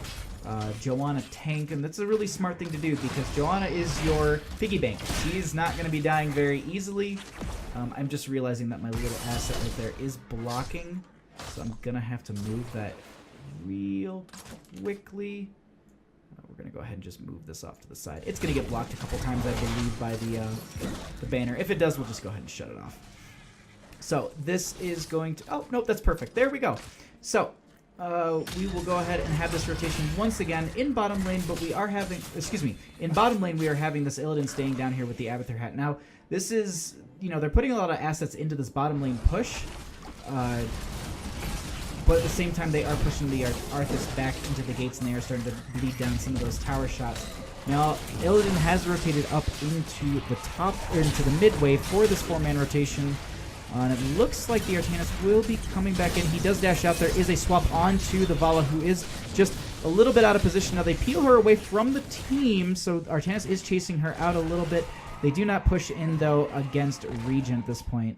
Joanna tank, and that's a really smart thing to do because Joanna is your piggy bank. She's not going to be dying very easily. I'm just realizing that my little asset right there is blocking, so I'm going to have to move that real quickly. We're going to go ahead and just move this off to the side. It's going to get blocked a couple times, I believe, by the banner. If it does, we'll just go ahead and shut it off. So this is going to... Oh, nope, that's perfect. There we go. So we will go ahead and have this rotation once again in bottom lane, but we are having... Excuse me. In bottom lane, we are having this Illidan staying down here with the Abathur hat. Now, this is... You know, they're putting a lot of assets into this bottom lane push, but at the same time, they are pushing the Arthas back into the gates, and they are starting to bleed down some of those tower shots. Now, Illidan has rotated up into the top, or into the mid wave for this 4-man rotation. And it looks like the Artanis will be coming back in. He does dash out. There is a swap onto the Vala, who is just a little bit out of position. Now, they peel her away from the team, so Artanis is chasing her out a little bit. They do not push in, though, against ReGen at this point.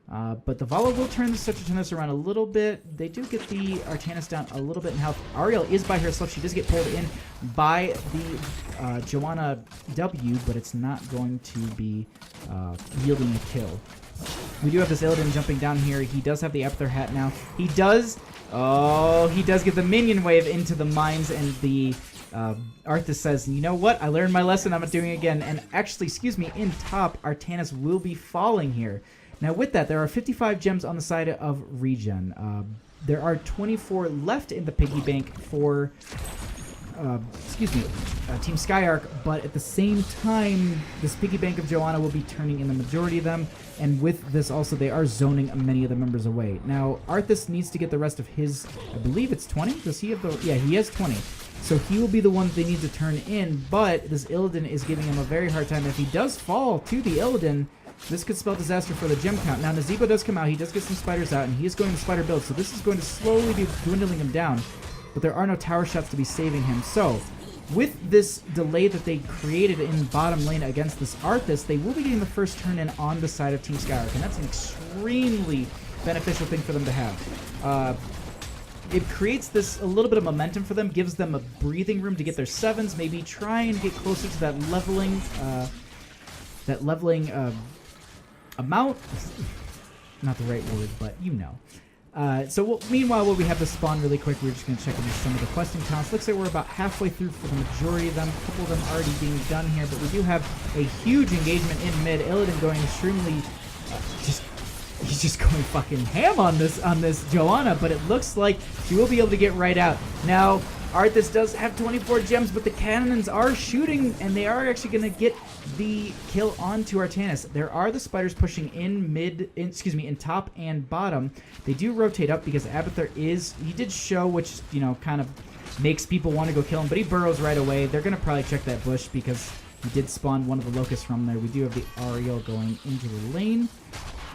But the Vala will turn the Artanis around a little bit. They do get the Artanis down a little bit in health. Ariel is by herself. She does get pulled in by the Joanna W, but it's not going to be yielding a kill. We do have this Illidan jumping down here. He does have the Abathur hat now. He does... Oh, he does get the minion wave into the mines, and the Arthas says, you know what? I learned my lesson. I'm not doing it again. And actually, excuse me, in top, Artanis will be falling here. Now, with that, there are 55 gems on the side of ReGen. There are 24 left in the piggy bank for... Team Skyarch, but at the same time, this piggy bank of Joanna will be turning in the majority of them, and with this also, they are zoning many of the members away. Now, Arthas needs to get the rest of his, I believe it's 20? Does he have the, yeah, he has 20. So he will be the one that they need to turn in, but this Illidan is giving him a very hard time. If he does fall to the Illidan, this could spell disaster for the gem count. Now, Nazeebo does come out, he does get some spiders out, and he is going to spider build, so this is going to slowly be dwindling him down. But there are no tower shots to be saving him. So, with this delay that they created in bottom lane against this Arthas, they will be getting the first turn in on the side of Team Skyarch, and that's an extremely beneficial thing for them to have. It creates this a little bit of momentum for them, gives them a breathing room to get their 7s, maybe try and get closer to that leveling amount. Not the right word, but you know. Meanwhile, while we have this spawn really quick, we're just going to check in some of the questing counts. Looks like we're about halfway through for the majority of them. A couple of them already being done here, but we do have a huge engagement in mid. Illidan going extremely... he's just going fucking ham on this Joanna, but it looks like she will be able to get right out. Now, Arthas does have 24 gems, but the cannons are shooting, and they are actually going to get the kill onto Artanis. There are the spiders pushing in top and bottom. They do rotate up because Abathur he did show, which, you know, kind of makes people want to go kill him, but he burrows right away. They're going to probably check that bush because he did spawn one of the locusts from there. We do have the Ariel going into the lane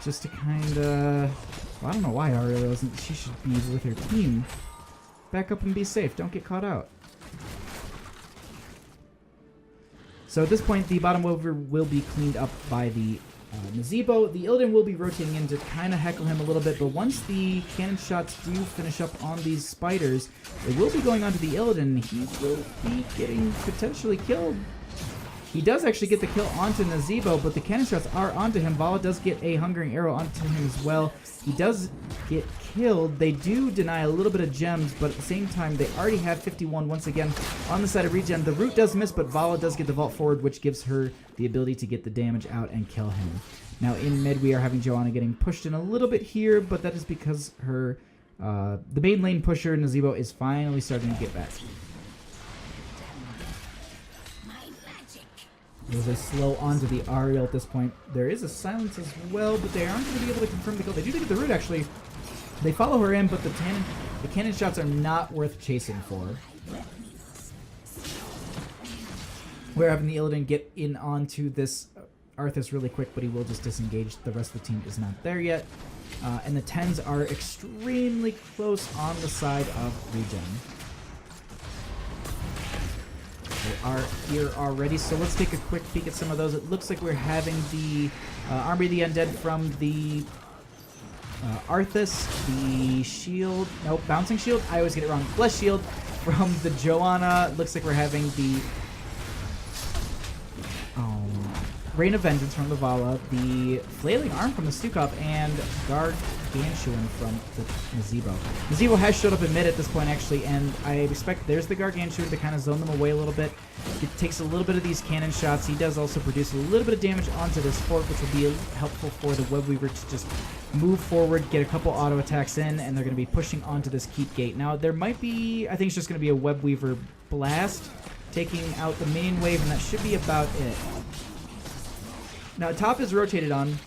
just to kind of... Well, I don't know why Ariel isn't. She should be with her team. Back up and be safe. Don't get caught out. So at this point, the bottom over will be cleaned up by the Nazeebo. The Illidan will be rotating in to kind of heckle him a little bit, but once the cannon shots do finish up on these spiders, it will be going on to the Illidan. He will be getting potentially killed. He does actually get the kill onto Nazeebo, but the cannon shots are onto him. Vala does get a Hungering Arrow onto him as well. He does get killed. They do deny a little bit of gems, but at the same time, they already have 51 once again on the side of ReGen. The root does miss, but Vala does get the vault forward, which gives her the ability to get the damage out and kill him. Now in mid, we are having Joanna getting pushed in a little bit here, but that is because her the main lane pusher, Nazeebo, is finally starting to get back. There's a slow onto the Ariel at this point. There is a silence as well, but they aren't going to be able to confirm the kill. They do get the root, actually. They follow her in, but the cannon shots are not worth chasing for. We're having the Illidan get in onto this Arthas really quick, but he will just disengage. The rest of the team is not there yet. And the 10s are extremely close on the side of ReGen. They are here already, so let's take a quick peek at some of those. It looks like we're having the Army of the Undead from the Arthas, the shield, nope, bouncing shield, I always get it wrong, flesh shield from the Joanna. Looks like we're having the Rain of Vengeance from the Vala, the Flailing Arm from the Stukov, and Gargantuan from the Nazeebo. Nazeebo has showed up in mid at this point, actually, and I expect there's the Gargantuan to kind of zone them away a little bit. It takes a little bit of these cannon shots. He does also produce a little bit of damage onto this fort, which will be helpful for the Web Weaver to just move forward, get a couple auto attacks in, and they're going to be pushing onto this keep gate. Now, there might be, I think it's just going to be a Web Weaver blast, taking out the main wave, and that should be about it. Now, top is rotated on.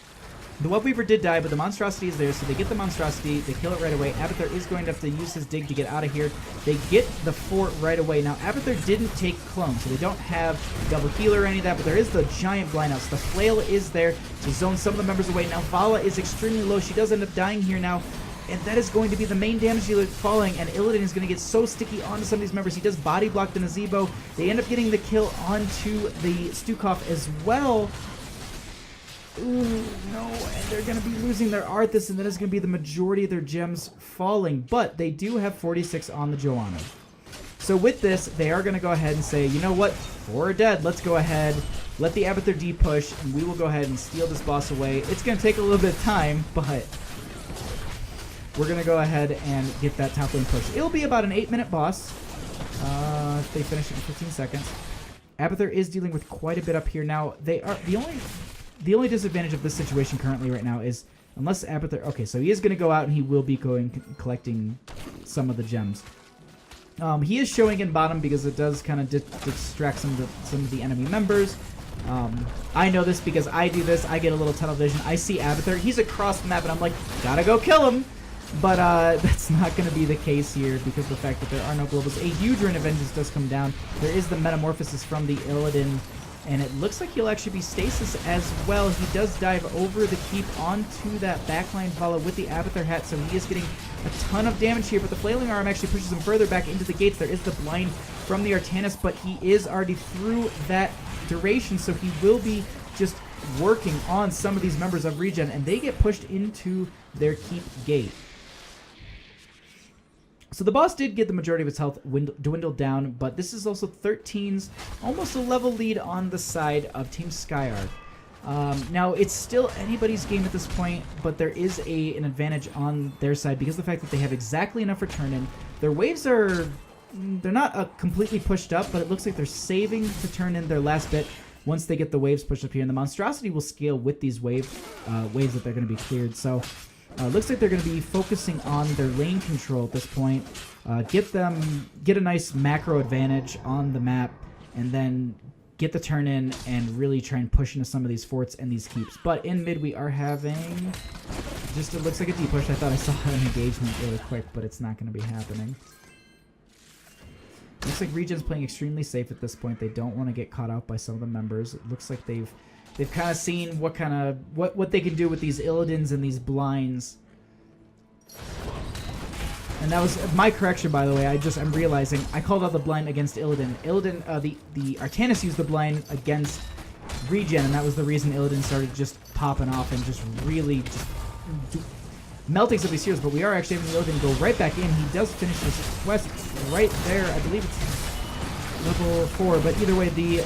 The Web Weaver did die, but the Monstrosity is there, so they get the Monstrosity, they kill it right away. Abathur is going to have to use his dig to get out of here. They get the fort right away. Now, Abathur didn't take clone, so they don't have double healer or any of that, but there is the giant blind outs. The flail is there to zone some of the members away. Now, Vala is extremely low. She does end up dying here now, and that is going to be the main damage dealer falling, and Illidan is going to get so sticky onto some of these members. He does body block the Nazeebo. They end up getting the kill onto the Stukov as well. Ooh, no, and they're going to be losing their Arthas, and that is going to be the majority of their gems falling. But they do have 46 on the Joanna. So with this, they are going to go ahead and say, you know what, we're dead. Let's go ahead, let the Abathur D push, and we will go ahead and steal this boss away. It's going to take a little bit of time, but we're going to go ahead and get that top lane push. It'll be about an 8-minute boss. If they finish it in 15 seconds. Abathur is dealing with quite a bit up here. Now, they are the only disadvantage of this situation currently right now is unless Abathur... Okay, so he is going to go out and he will be collecting some of the gems. He is showing in bottom because it does kind of distract some of the enemy members. I know this because I do this. I get a little tunnel vision. I see Abathur. He's across the map, and I'm like, gotta go kill him. But that's not going to be the case here because of the fact that there are no globals. A huge Ring of Vengeance does come down. There is the Metamorphosis from the Illidan, and it looks like he'll actually be Stasis as well. He does dive over the keep onto that backline follow with the Abathur hat, so he is getting a ton of damage here, but the Flailing Arm actually pushes him further back into the gates. There is the blind from the Artanis, but he is already through that duration, so he will be just working on some of these members of ReGen, and they get pushed into their keep gate. So the boss did get the majority of his health dwindled down, but this is also 13's almost a level lead on the side of Team Skyarch. Now, it's still anybody's game at this point, but there is an advantage on their side because of the fact that they have exactly enough for turn-in. Their waves are... They're not completely pushed up, but it looks like they're saving to turn in their last bit once they get the waves pushed up here. And the Monstrosity will scale with these waves that they're going to be cleared. So... looks like they're going to be focusing on their lane control at this point. Get a nice macro advantage on the map, and then get the turn in and really try and push into some of these forts and these keeps. But in mid, we are having just, it looks like a deep push. I thought I saw an engagement really quick, but it's not going to be happening. Looks like ReGen's playing extremely safe at this point. They don't want to get caught out by some of the members. It looks like they've kind of seen what they can do with these Illidans and these blinds. And that was my correction, by the way. I'm realizing I called out the blind against Illidan. The Artanis used the blind against ReGen, and that was the reason Illidan started just popping off and just really melting some of these heroes. But we are actually having Illidan go right back in. He does finish this quest right there. I believe it's level 4, but either way, the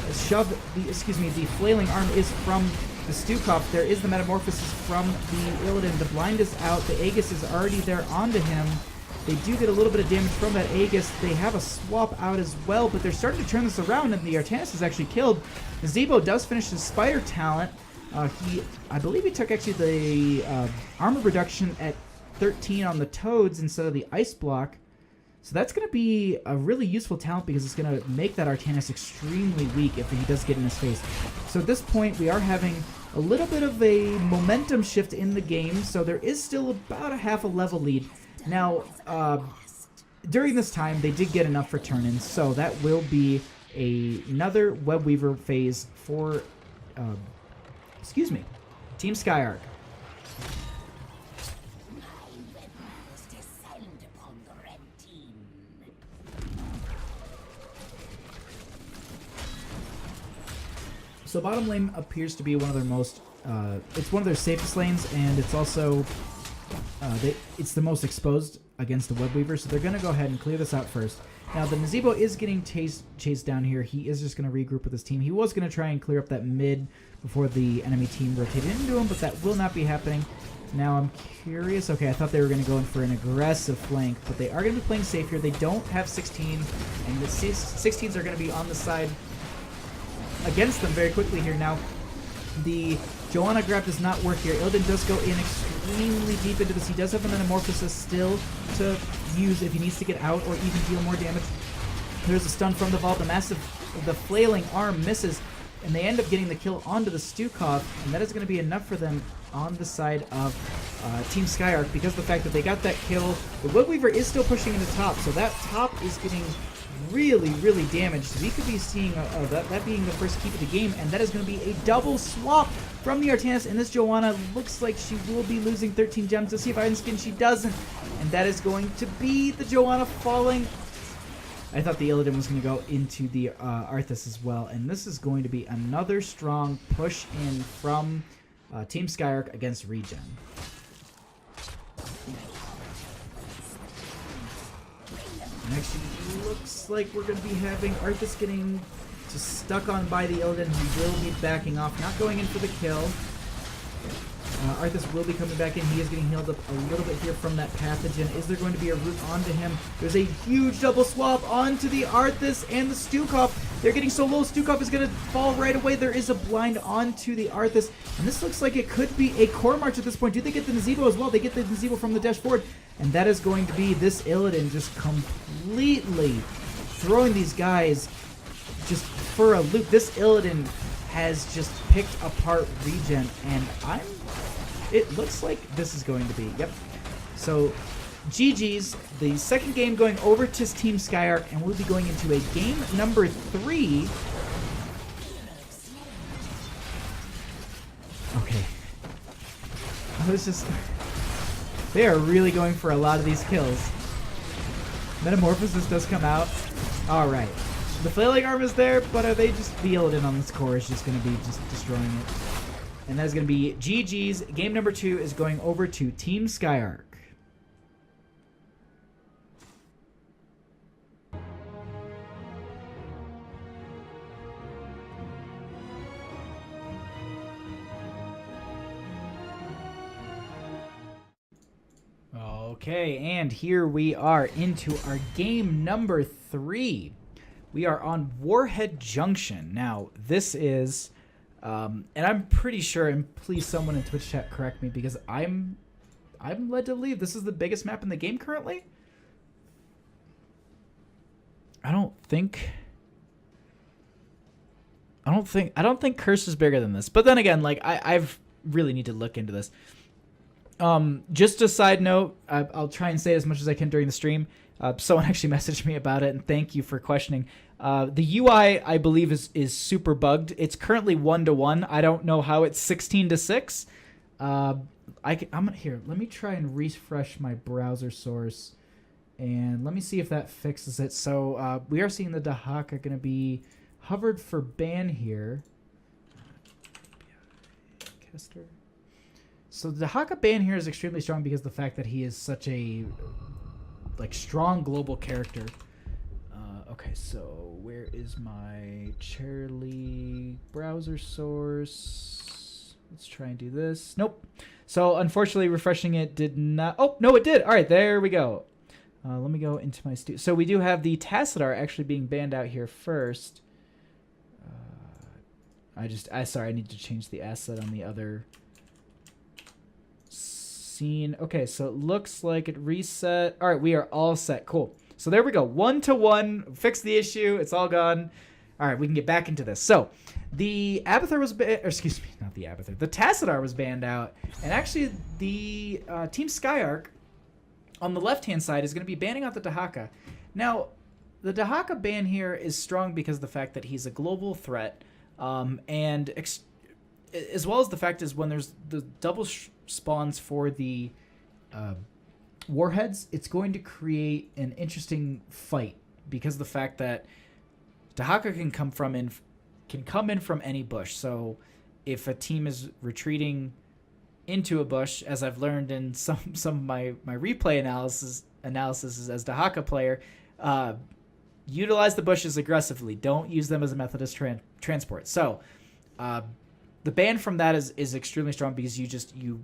Flailing Arm is from the Stukov. There is the Metamorphosis from the Illidan. The blind is out. The Aegis is already there onto him. They do get a little bit of damage from that Aegis. They have a swap out as well, but they're starting to turn this around, and the Artanis is actually killed. Zebo does finish his Spider talent. I believe he took actually the armor reduction at 13 on the Toads instead of the Ice Block. So that's going to be a really useful talent because it's going to make that Artanis extremely weak if he does get in his face. So at this point, we are having a little bit of a momentum shift in the game. So there is still about a half a level lead. Now, during this time, they did get enough for turn-ins. So that will be another Web Weaver phase for, Team Skyarch. So bottom lane appears to be one of their most, it's one of their safest lanes, and it's also, it's the most exposed against the Web Weaver, so they're going to go ahead and clear this out first. Now, the Nazebo is getting chased down here. He is just going to regroup with his team. He was going to try and clear up that mid before the enemy team rotated into him, but that will not be happening. Now, I'm curious. Okay, I thought they were going to go in for an aggressive flank, but they are going to be playing safe here. They don't have 16, and the 16s are going to be on the side against them very quickly here. Now, the Joanna grab does not work here. Illidan does go in extremely deep into this. He does have an Metamorphosis still to use if he needs to get out or even deal more damage. There's a stun from the vault. The Flailing Arm misses, and they end up getting the kill onto the Stukov, and that is going to be enough for them on the side of Team Skyarch because of the fact that they got that kill. The Wood Weaver is still pushing in the top, so that top is getting really, really damaged. We could be seeing that being the first keep of the game, and that is going to be a double swap from the Artanis, and this Joanna looks like she will be losing 13 gems. Let's see if Iron Skin she doesn't, and that is going to be the Joanna falling. I thought the Illidan was going to go into the Arthas as well, and this is going to be another strong push in from Team Skyarch against ReGen. Actually, looks like we're going to be having Arthas getting just stuck on by the Illidan. He will be backing off, not going in for the kill. Arthas will be coming back in. He is getting healed up a little bit here from that pathogen. Is there going to be a root onto him? There's a huge double swap onto the Arthas and the Stukov. They're getting so low, Stukov is going to fall right away. There is a blind onto the Arthas. And this looks like it could be a core march at this point. Do they get the Nazeebo as well? They get the Nazeebo from the dash forward. And that is going to be this Illidan just completely throwing these guys just for a loop. This Illidan has just picked apart ReGen, and it looks like this is going to be, yep. So, GG's, the second game going over to Team Skyarch, and we'll be going into a game number 3. Okay. I was just... They are really going for a lot of these kills. Metamorphosis does come out. Alright. The flailing arm is there, but are they just... The Illidan on this core is just going to be just destroying it. And that's going to be GG's. Game number 2 is going over to Team Skyarch. Okay, and here we are into our game number 3. We are on Warhead Junction. Now, this is... and I'm pretty sure, and please someone in Twitch chat correct me, because I'm led to believe this is the biggest map in the game currently. I don't think Curse is bigger than this. But then again, like I've really need to look into this. Just a side note, I'll try and say as much as I can during the stream. Someone actually messaged me about it, and thank you for questioning. The UI, I believe, is super bugged. It's currently 1-to-1. I don't know how it's 16-to-6. Here, let me try and refresh my browser source, and let me see if that fixes it. So we are seeing the Dahaka going to be hovered for ban here. So the Dahaka ban here is extremely strong because of the fact that he is such a strong global character. Okay, so where is my Charlie browser source? Let's try and do this. Nope. So unfortunately, refreshing it did not. Oh no, it did. All right, there we go. Let me go into my So we do have the Tassadar actually being banned out here first. Sorry, I need to change the asset on the other scene. Okay, so it looks like it reset. All right, we are all set. Cool. So there we go. 1-to-1. Fix the issue. It's all gone. All right, we can get back into this. So the Abathur was, excuse me, not the Abathur. The Tassadar was banned out, and actually the Team Skyarch on the left-hand side is going to be banning out the Dahaka. Now, the Dahaka ban here is strong because of the fact that he's a global threat, and as well as the fact is when there's the double spawns for the warheads, it's going to create an interesting fight because of the fact that Dahaka can come in from any bush. So if a team is retreating into a bush, as I've learned in some of my replay analysis as Dahaka player, utilize the bushes aggressively. Don't use them as a method of transport. So the ban from that is extremely strong because you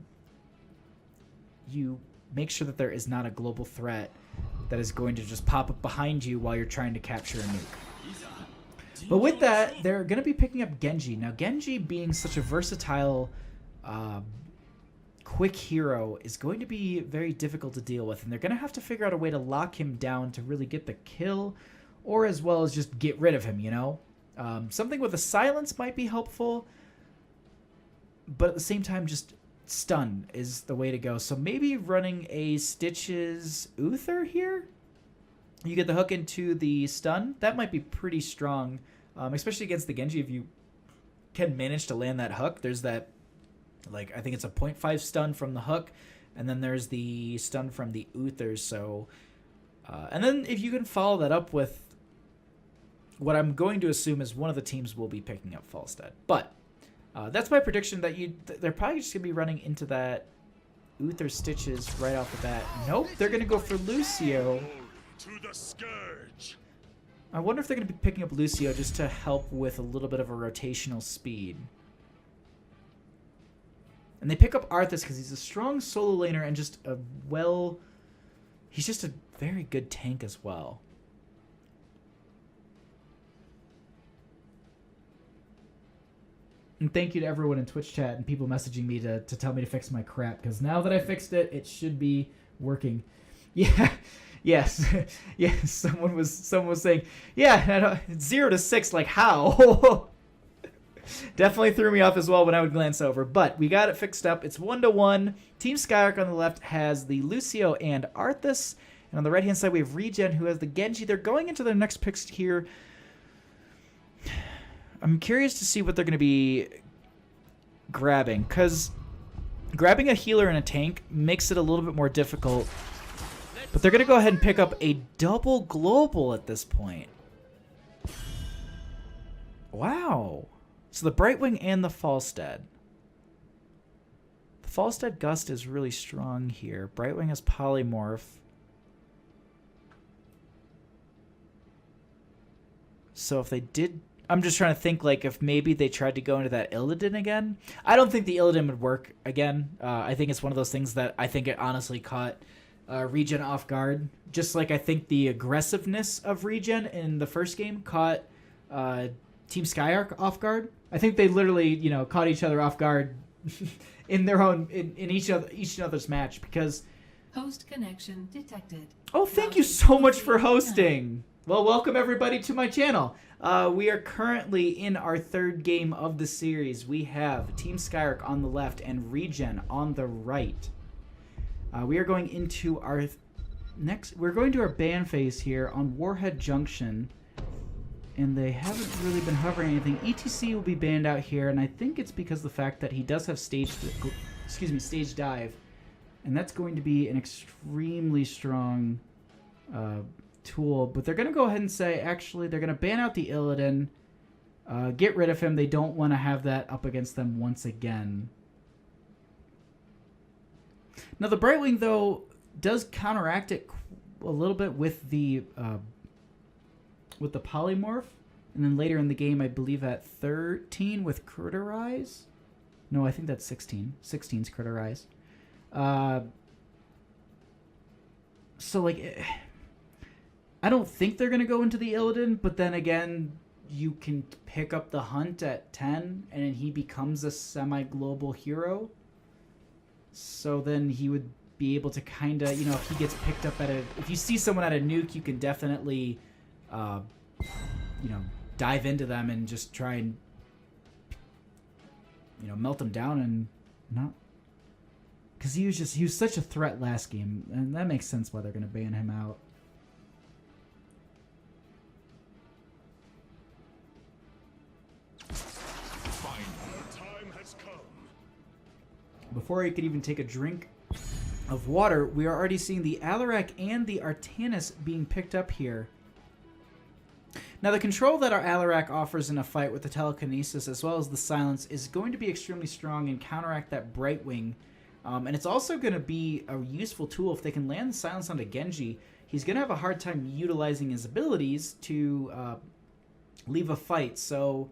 make sure that there is not a global threat that is going to just pop up behind you while you're trying to capture a nuke. But with that, they're going to be picking up Genji. Now, Genji being such a versatile, quick hero is going to be very difficult to deal with, and they're going to have to figure out a way to lock him down to really get the kill, or as well as just get rid of him, you know? Something with a silence might be helpful, but at the same time, just stun is the way to go. So maybe running a Stitches Uther here. You get the hook into the stun. That might be pretty strong, especially against the Genji. If you can manage to land that hook, there's that, I think it's a 0.5 stun from the hook, and then there's the stun from the Uther. So, and then if you can follow that up with what I'm going to assume is one of the teams will be picking up Falstad. But that's my prediction that they're probably just going to be running into that Uther Stitches right off the bat. Nope, they're going to go for Lucio. to the Skyarch. I wonder if they're going to be picking up Lucio just to help with a little bit of a rotational speed. And they pick up Arthas because he's a strong solo laner and just a he's just a very good tank as well. And thank you to everyone in Twitch chat and people messaging me to tell me to fix my crap, because now that I fixed it, it should be working. Yeah, yes, yes. Someone was saying, yeah, 0 to 6, like how? Definitely threw me off as well when I would glance over, but we got it fixed up. It's 1-1. Team Skyarch on the left has the Lucio and Arthas, and on the right hand side we have ReGen, who has the Genji. They're going into their next picks here. I'm curious to see what they're going to be grabbing, because grabbing a healer and a tank makes it a little bit more difficult. But they're going to go ahead and pick up a double global at this point. Wow. So the Brightwing and the Falstead. The Falstead Gust is really strong here. Brightwing has Polymorph. So if they did... I'm just trying to think, like, if maybe they tried to go into that Illidan again. I don't think the Illidan would work again. I think it's one of those things that I think it honestly caught ReGen off guard. Just like I think the aggressiveness of ReGen in the first game caught Team Skyarch off guard. I think they literally, you know, caught each other off guard in their own in each other's match, because host connection detected. Oh, thank you so much for hosting. Well, welcome everybody to my channel. We are currently in our third game of the series. We have Team Skyarch on the left and ReGen on the right. We are going into our we're going to our ban phase here on Warhead Junction, and they haven't really been hovering anything. ETC will be banned out here, and I think it's because of the fact that he does have stage dive, and that's going to be an extremely strong tool. But they're going to go ahead and say, actually, they're going to ban out the Illidan, get rid of him. They don't want to have that up against them once again. Now the Brightwing, though, does counteract it a little bit with the Polymorph, and then later in the game, I believe at 13 with Criterize. No, I think that's 16. 16's Criterize. So like, I don't think they're gonna go into the Illidan, but then again, you can pick up the Hunt at 10, and then he becomes a semi-global hero. So then he would be able to kind of, you know, if he gets picked up if you see someone at a nuke, you can definitely, you know, dive into them and just try and, you know, melt them down and not, because he was such a threat last game, and that makes sense why they're going to ban him out. Before he could even take a drink of water, we are already seeing the Alarak and the Artanis being picked up here. Now, the control that our Alarak offers in a fight with the telekinesis as well as the silence is going to be extremely strong and counteract that Brightwing. And it's also going to be a useful tool if they can land the silence onto Genji. He's going to have a hard time utilizing his abilities to leave a fight. So,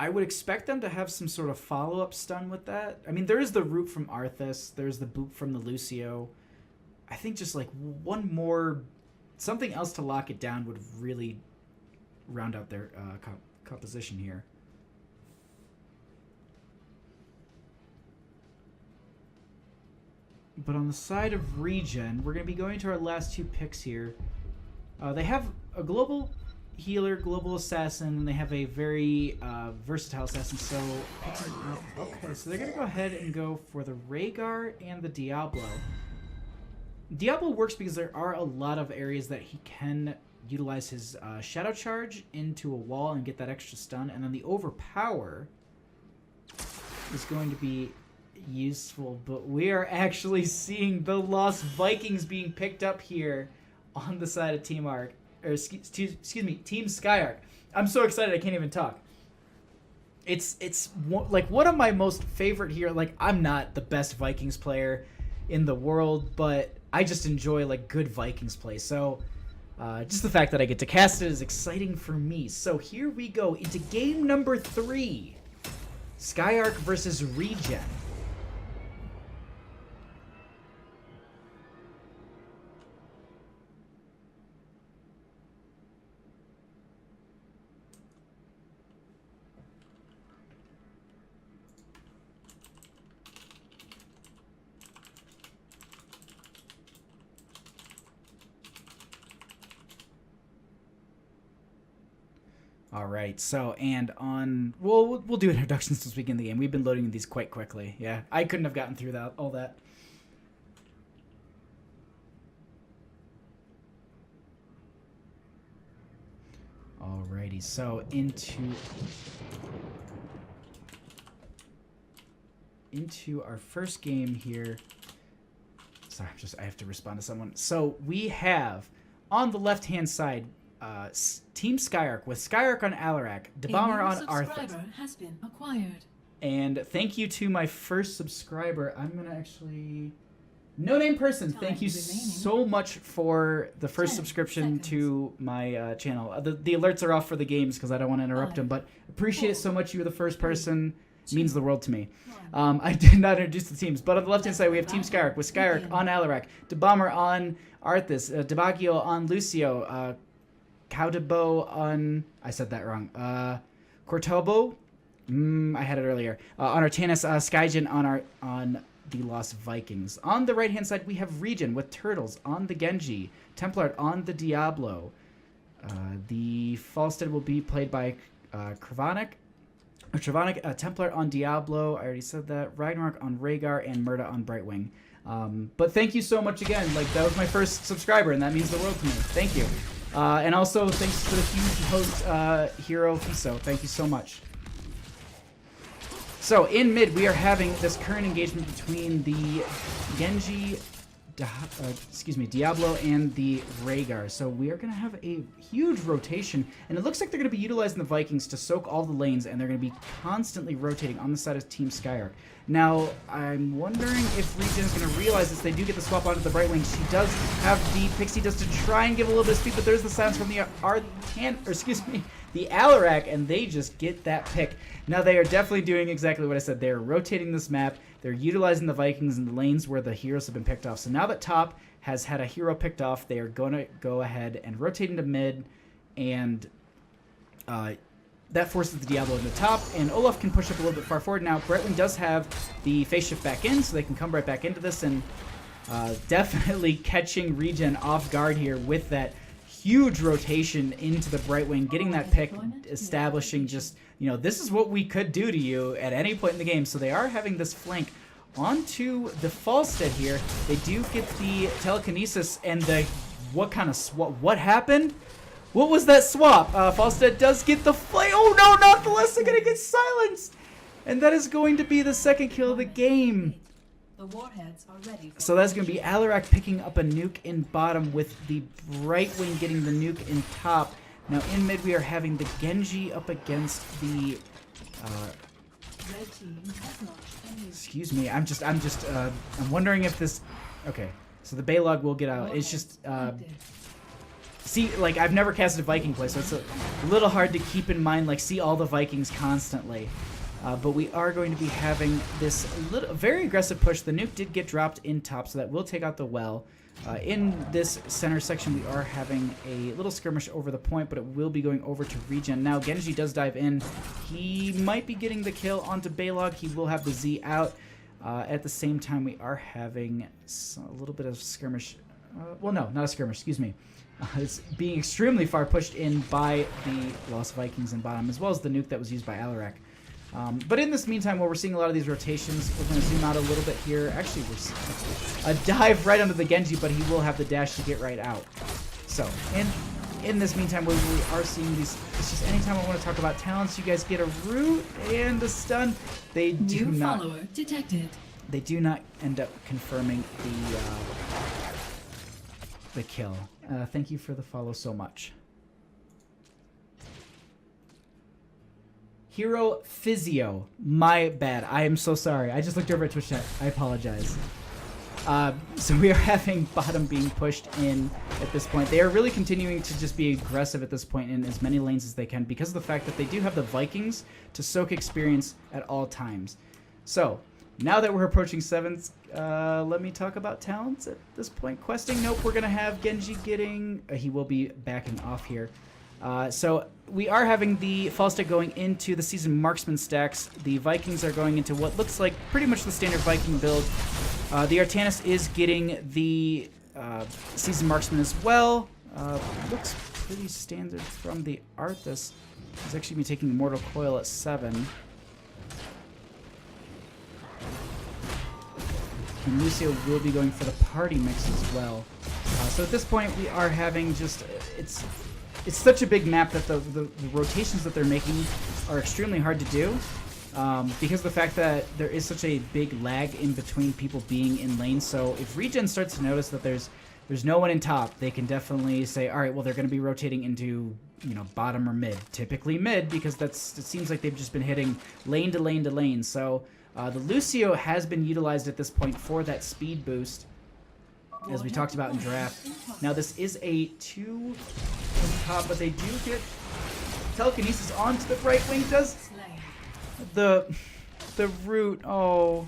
I would expect them to have some sort of follow-up stun with that. I mean, there is the root from Arthas. There's the boot from the Lucio. I think just like one more, something else to lock it down would really round out their composition here. But on the side of ReGen, we're going to be going to our last two picks here. They have a global healer, global assassin, and they have a very versatile assassin. So, okay, so they're going to go ahead and go for the Rhaegar and the Diablo. Diablo works because there are a lot of areas that he can utilize his Shadow Charge into a wall and get that extra stun, and then the Overpower is going to be useful, but we are actually seeing the Lost Vikings being picked up here on the side of Team Arc. Or excuse me, Team Skyarch. I'm so excited I can't even talk. It's like one of my most favorite here. Like, I'm not the best Vikings player, in the world, but I just enjoy like good Vikings play. So just the fact that I get to cast it is exciting for me. So here we go into game number 3. Skyarch versus ReGen. All right, so and on we'll do introductions this week in the game. We've been loading these quite quickly. Yeah, I couldn't have gotten through all that. Alrighty, so into our first game here. Sorry, I have to respond to someone. So we have on the left-hand side. Team Skyarch with Skyarch on Alarak, Debomber on Arthas. Has been acquired. And thank you to my first subscriber. I'm gonna actually no name person. Thank you so much for the first subscription to my channel. The alerts are off for the games because I don't want to interrupt them, but appreciate it so much. You were the first person. It means the world to me. I did not introduce the teams, but on the left hand side we have Team Skyarch with Skyarch on Alarak, Debomber on Arthas, Debagio on Lucio. Caudebo on... I said that wrong. Cortobo? I had it earlier. On Artanis, Skygen on the Lost Vikings. On the right-hand side, we have ReGen with Turtles on the Genji. Templar on the Diablo. The Falstead will be played by Travanik. Templar on Diablo. I already said that. Ragnarok on Rhaegar and Murda on Brightwing. But thank you so much again. Like, that was my first subscriber, and that means the world to me. Thank you. And also, thanks for the huge host, Hero Fiso. Thank you so much. So, in mid, we are having this current engagement between the Genji, Diablo, and the Rhaegar. So, we are going to have a huge rotation, and it looks like they're going to be utilizing the Vikings to soak all the lanes, and they're going to be constantly rotating on the side of Team Skyarch. Now, I'm wondering if ReGen is going to realize this. They do get the swap onto the Brightwing. She does have the Pixie Dust to try and give a little bit of speed, but there's the silence from the the Alarak, and they just get that pick. Now, they are definitely doing exactly what I said. They're rotating this map. They're utilizing the Vikings in the lanes where the heroes have been picked off. So now that top has had a hero picked off, they are going to go ahead and rotate into mid, and that forces the Diablo into top, and Olaf can push up a little bit far forward. Now, Brightwing does have the phase shift back in, so they can come right back into this, and definitely catching ReGen off guard here with that huge rotation into the Brightwing, getting that pick, establishing just, this is what we could do to you at any point in the game. So they are having this flank onto the Falstead here. They do get the telekinesis, and the, what kind of swap? What happened? What was that swap? Falstead does get the flame. Oh no, not the less. They're gonna get silenced, and that is going to be the second kill of the game. The warheads are ready. So that's gonna be Alarak picking up a nuke in bottom with the Brightwing getting the nuke in top. Now in mid we are having the Genji up against the. Red team has launched a new. Excuse me. I'm wondering if this. Okay, so the Baylog will get out. It's just. See, like, I've never casted a Viking play, so it's a little hard to keep in mind, like, see all the Vikings constantly. But we are going to be having this very aggressive push. The nuke did get dropped in top, so that will take out the well. In this center section, we are having a little skirmish over the point, but it will be going over to ReGen. Now, Genji does dive in. He might be getting the kill onto Baylog. He will have the Z out. At the same time, we are having a little bit of skirmish. Well, no, not a skirmish, excuse me. It's being extremely far pushed in by the Lost Vikings in bottom, as well as the nuke that was used by Alarak. But in this meantime, while we're seeing a lot of these rotations, we're going to zoom out a little bit here. Actually, we're seeing a dive right under the Genji, but he will have the dash to get right out. So, in this meantime, we are seeing these. It's just anytime I want to talk about talents, you guys get a root and a stun. They do New not. follower detected. They do not end up confirming the kill. Thank you for the follow so much. Hero Physio. My bad. I am so sorry. I just looked over at Twitch chat. I apologize. So we are having bottom being pushed in at this point. They are really continuing to just be aggressive at this point in as many lanes as they can because of the fact that they do have the Vikings to soak experience at all times. So now that we're approaching 7th, let me talk about talents at this point. Questing, nope, we're going to have Genji getting... he will be backing off here. So we are having the Falstad going into the Seasoned Marksman stacks. The Vikings are going into what looks like pretty much the standard Viking build. The Artanis is getting the Seasoned Marksman as well. Looks pretty standard from the Arthas. He's actually going to be taking Mortal Coil at 7. And Lucio will be going for the party mix as well. So at this point, we are having just... It's such a big map that the rotations that they're making are extremely hard to do. Because of the fact that there is such a big lag in between people being in lane. So if ReGen starts to notice that there's no one in top, they can definitely say, all right, well, they're going to be rotating into, you know, bottom or mid. Typically mid, because it seems like they've just been hitting lane to lane to lane. So the Lucio has been utilized at this point for that speed boost, as we talked about in draft. Now this is a 2 from top, but they do get telekinesis onto the right wing. Does the root? Oh,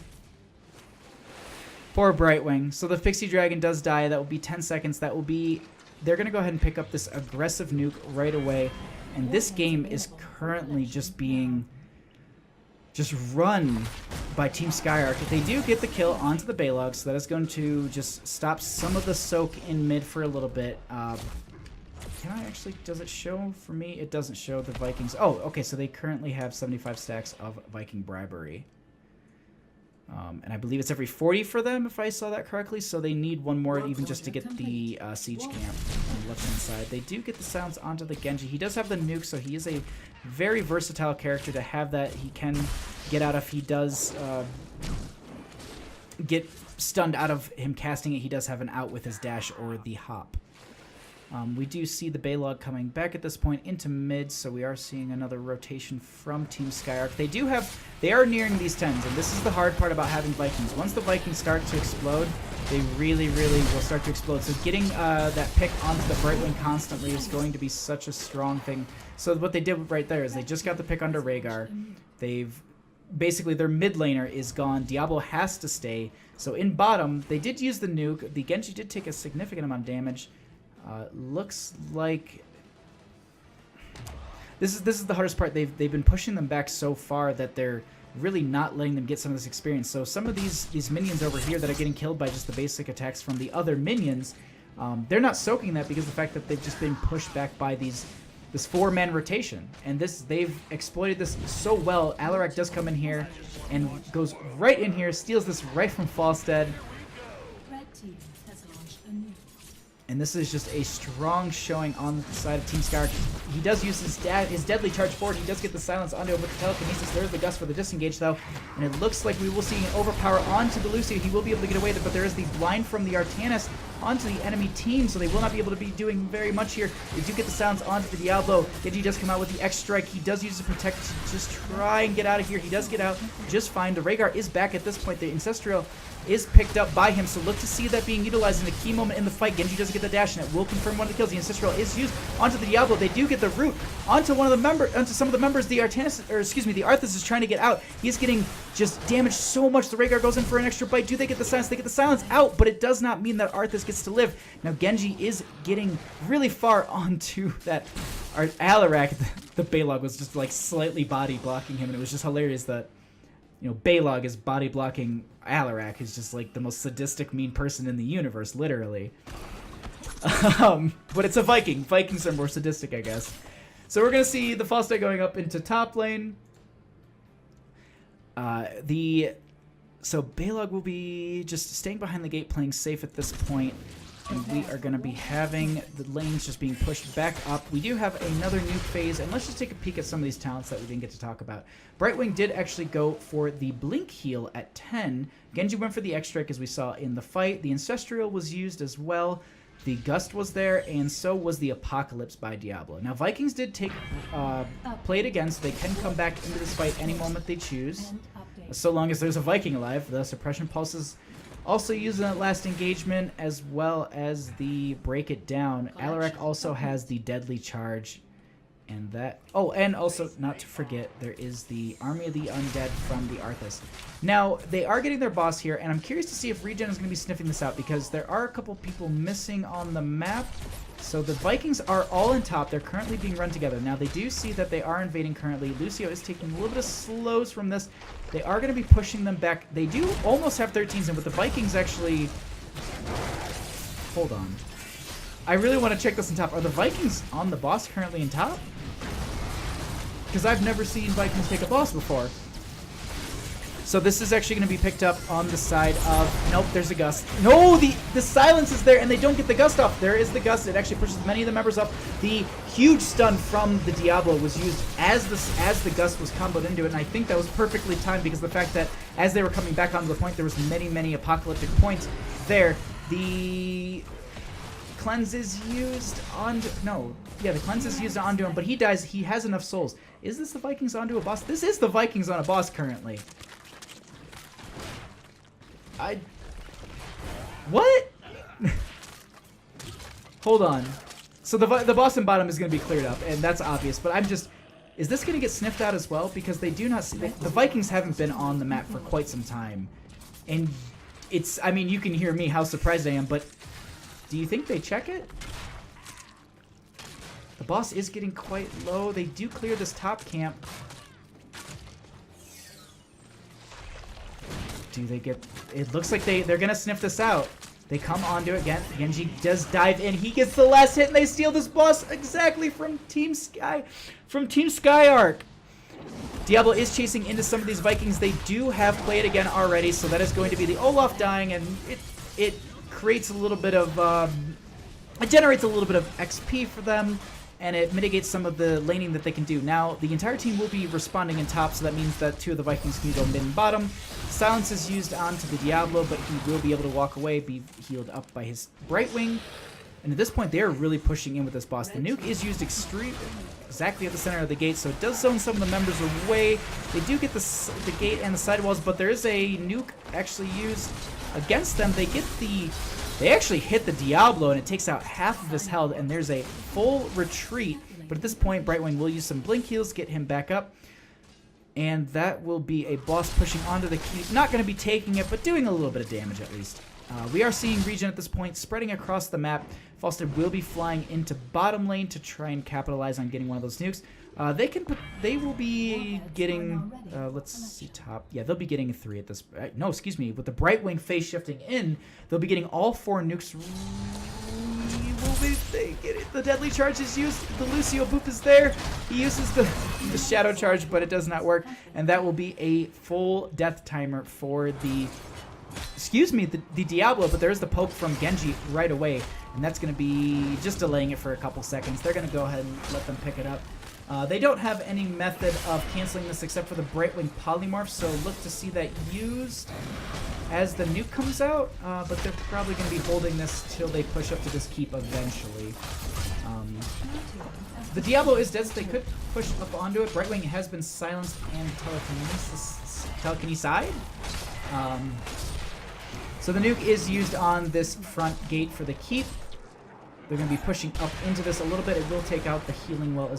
poor Brightwing. So the Pixie Dragon does die. That will be 10 seconds. That will be... They're going to go ahead and pick up this aggressive nuke right away. And this game is currently just being... just run by Team Skyarch. They do get the kill onto the Balog, so that is going to just stop some of the soak in mid for a little bit. Can I actually... Does it show for me? It doesn't show the Vikings. Oh, okay, so they currently have 75 stacks of Viking Bribery. And I believe it's every 40 for them, if I saw that correctly. So they need one more even just to get the Siege Camp on the left-hand side. They do get the sounds onto the Genji. He does have the nuke, so he is a very versatile character to have that. He can get out if he does get stunned out of him casting it. He does have an out with his dash or the hop. We do see the Balog coming back at this point into mid, so we are seeing another rotation from Team Skyarch. They are nearing these 10s, and this is the hard part about having Vikings. Once the Vikings start to explode, they really, really will start to explode. So getting that pick onto the Brightwing constantly is going to be such a strong thing. So what they did right there is they just got the pick under Rhaegar. Basically, their mid laner is gone. Diablo has to stay. So in bottom, they did use the nuke. The Genji did take a significant amount of damage. Looks like this is the hardest part. They've been pushing them back so far that they're really not letting them get some of this experience. So some of these minions over here that are getting killed by just the basic attacks from the other minions, they're not soaking that because of the fact that they've just been pushed back by this 4-man rotation. And they've exploited this so well. Alarak does come in here and goes right in here, steals this right from Falstad. And this is just a strong showing on the side of Team Skyarch. He does use his deadly charge forward. He does get the silence onto him with the telekinesis. There's the gust for the disengage, though. And it looks like we will see an overpower onto the Lucio. He will be able to get away with it, but there is the blind from the Artanis onto the enemy team, so they will not be able to be doing very much here. They do get the silence onto the Diablo. Genji does come out with the X strike. He does use the protect to just try and get out of here. He does get out just fine. The Rhaegar is back at this point. The Ancestral is picked up by him, so look to see that being utilized in a key moment in the fight. Genji does get the dash, and it will confirm one of the kills. The Ancestral is used onto the Diablo. They do get the root onto some of the members. The Artanis, or excuse me, the Arthas is trying to get out. He's getting just damaged so much. The Rhaegar goes in for an extra bite. Do they get the silence? They get the silence out, but it does not mean that Arthas gets to live. Now Genji is getting really far onto that Alarak. The Balog was just like slightly body blocking him, and it was just hilarious that, you know, Balog is body blocking Alarak, who's just like the most sadistic, mean person in the universe, literally. But it's a Viking. Vikings are more sadistic, I guess. So we're going to see the Falstad going up into top lane. So Balog will be just staying behind the gate, playing safe at this point. And we are going to be having the lanes just being pushed back up. We do have another nuke phase, and let's just take a peek at some of these talents that we didn't get to talk about. Brightwing did actually go for the Blink heal at 10. Genji went for the X-Strike, as we saw in the fight. The Ancestral was used as well. The Gust was there, and so was the Apocalypse by Diablo. Now, Vikings did play it again, so they can come back into this fight any moment they choose. so long as there's a Viking alive. The suppression pulses also using that last engagement, as well as the break it down. Alarak also has the deadly charge. And that... Oh, and also, not to forget, there is the Army of the Undead from the Arthas. Now, they are getting their boss here, and I'm curious to see if ReGen is going to be sniffing this out, because there are a couple people missing on the map. So the Vikings are all in top. They're currently being run together. Now, they do see that they are invading currently. Lucio is taking a little bit of slows from this. They are going to be pushing them back. They do almost have 13s, and with the Vikings actually... Hold on. I really want to check this in top. Are the Vikings on the boss currently in top? Because I've never seen Vikings take a boss before. So this is actually going to be picked up on the side of... Nope, there's a gust. No, the silence is there, and they don't get the gust off. There is the gust. It actually pushes many of the members up. The huge stun from the Diablo was used as the gust was comboed into it, and I think that was perfectly timed because of the fact that as they were coming back onto the point, there was many apocalyptic points there. The... cleanse is used on... No. Yeah, the cleanse is used onto him, but he dies. He has enough souls. Is this the Vikings onto a boss? This is the Vikings on a boss currently. What? Hold on. So the boss in bottom is going to be cleared up, and that's obvious, but I'm just... Is this going to get sniffed out as well? Because they do not see... The Vikings haven't been on the map for quite some time. And it's... I mean, you can hear me how surprised I am, but... Do you think they check it? The boss is getting quite low. They do clear this top camp. Do they get... It looks like they're going to sniff this out. They come onto it again. Genji does dive in. He gets the last hit, and they steal this boss exactly from Team Skyarch. Diablo is chasing into some of these Vikings. They do have played again already, so that is going to be the Olaf dying, and it creates a little bit of... it generates a little bit of XP for them, and it mitigates some of the laning that they can do. Now, the entire team will be responding in top, so that means that two of the Vikings can go mid and bottom. Silence is used onto the Diablo, but he will be able to walk away, be healed up by his Brightwing. And at this point, they are really pushing in with this boss. The nuke is used exactly at the center of the gate, so it does zone some of the members away. They do get the gate and the sidewalls, but there is a nuke actually used against them. They actually hit the Diablo, and it takes out half of his health, and there's a full retreat. But at this point, Brightwing will use some blink heals, get him back up. And that will be a boss pushing onto the keep. Not going to be taking it, but doing a little bit of damage at least. We are seeing ReGen at this point spreading across the map. Falstad will be flying into bottom lane to try and capitalize on getting one of those nukes. They will be getting, let's see, top. Yeah, they'll be getting a 3 at this. No, excuse me. With the Brightwing phase shifting in, they'll be getting all 4 nukes. The deadly charge is used. The Lucio boop is there. He uses the shadow charge, but it does not work. And that will be a full death timer for the... Excuse me, the Diablo, but there's the poke from Genji right away. And that's going to be just delaying it for a couple seconds. They're going to go ahead and let them pick it up. They don't have any method of canceling this except for the Brightwing Polymorph, so look to see that used as the nuke comes out, but they're probably going to be holding this till they push up to this keep eventually. The Diablo is dead, so they could push up onto it. Brightwing has been silenced and telekinesized. So the nuke is used on this front gate for the keep. They're going to be pushing up into this a little bit. It will take out the healing well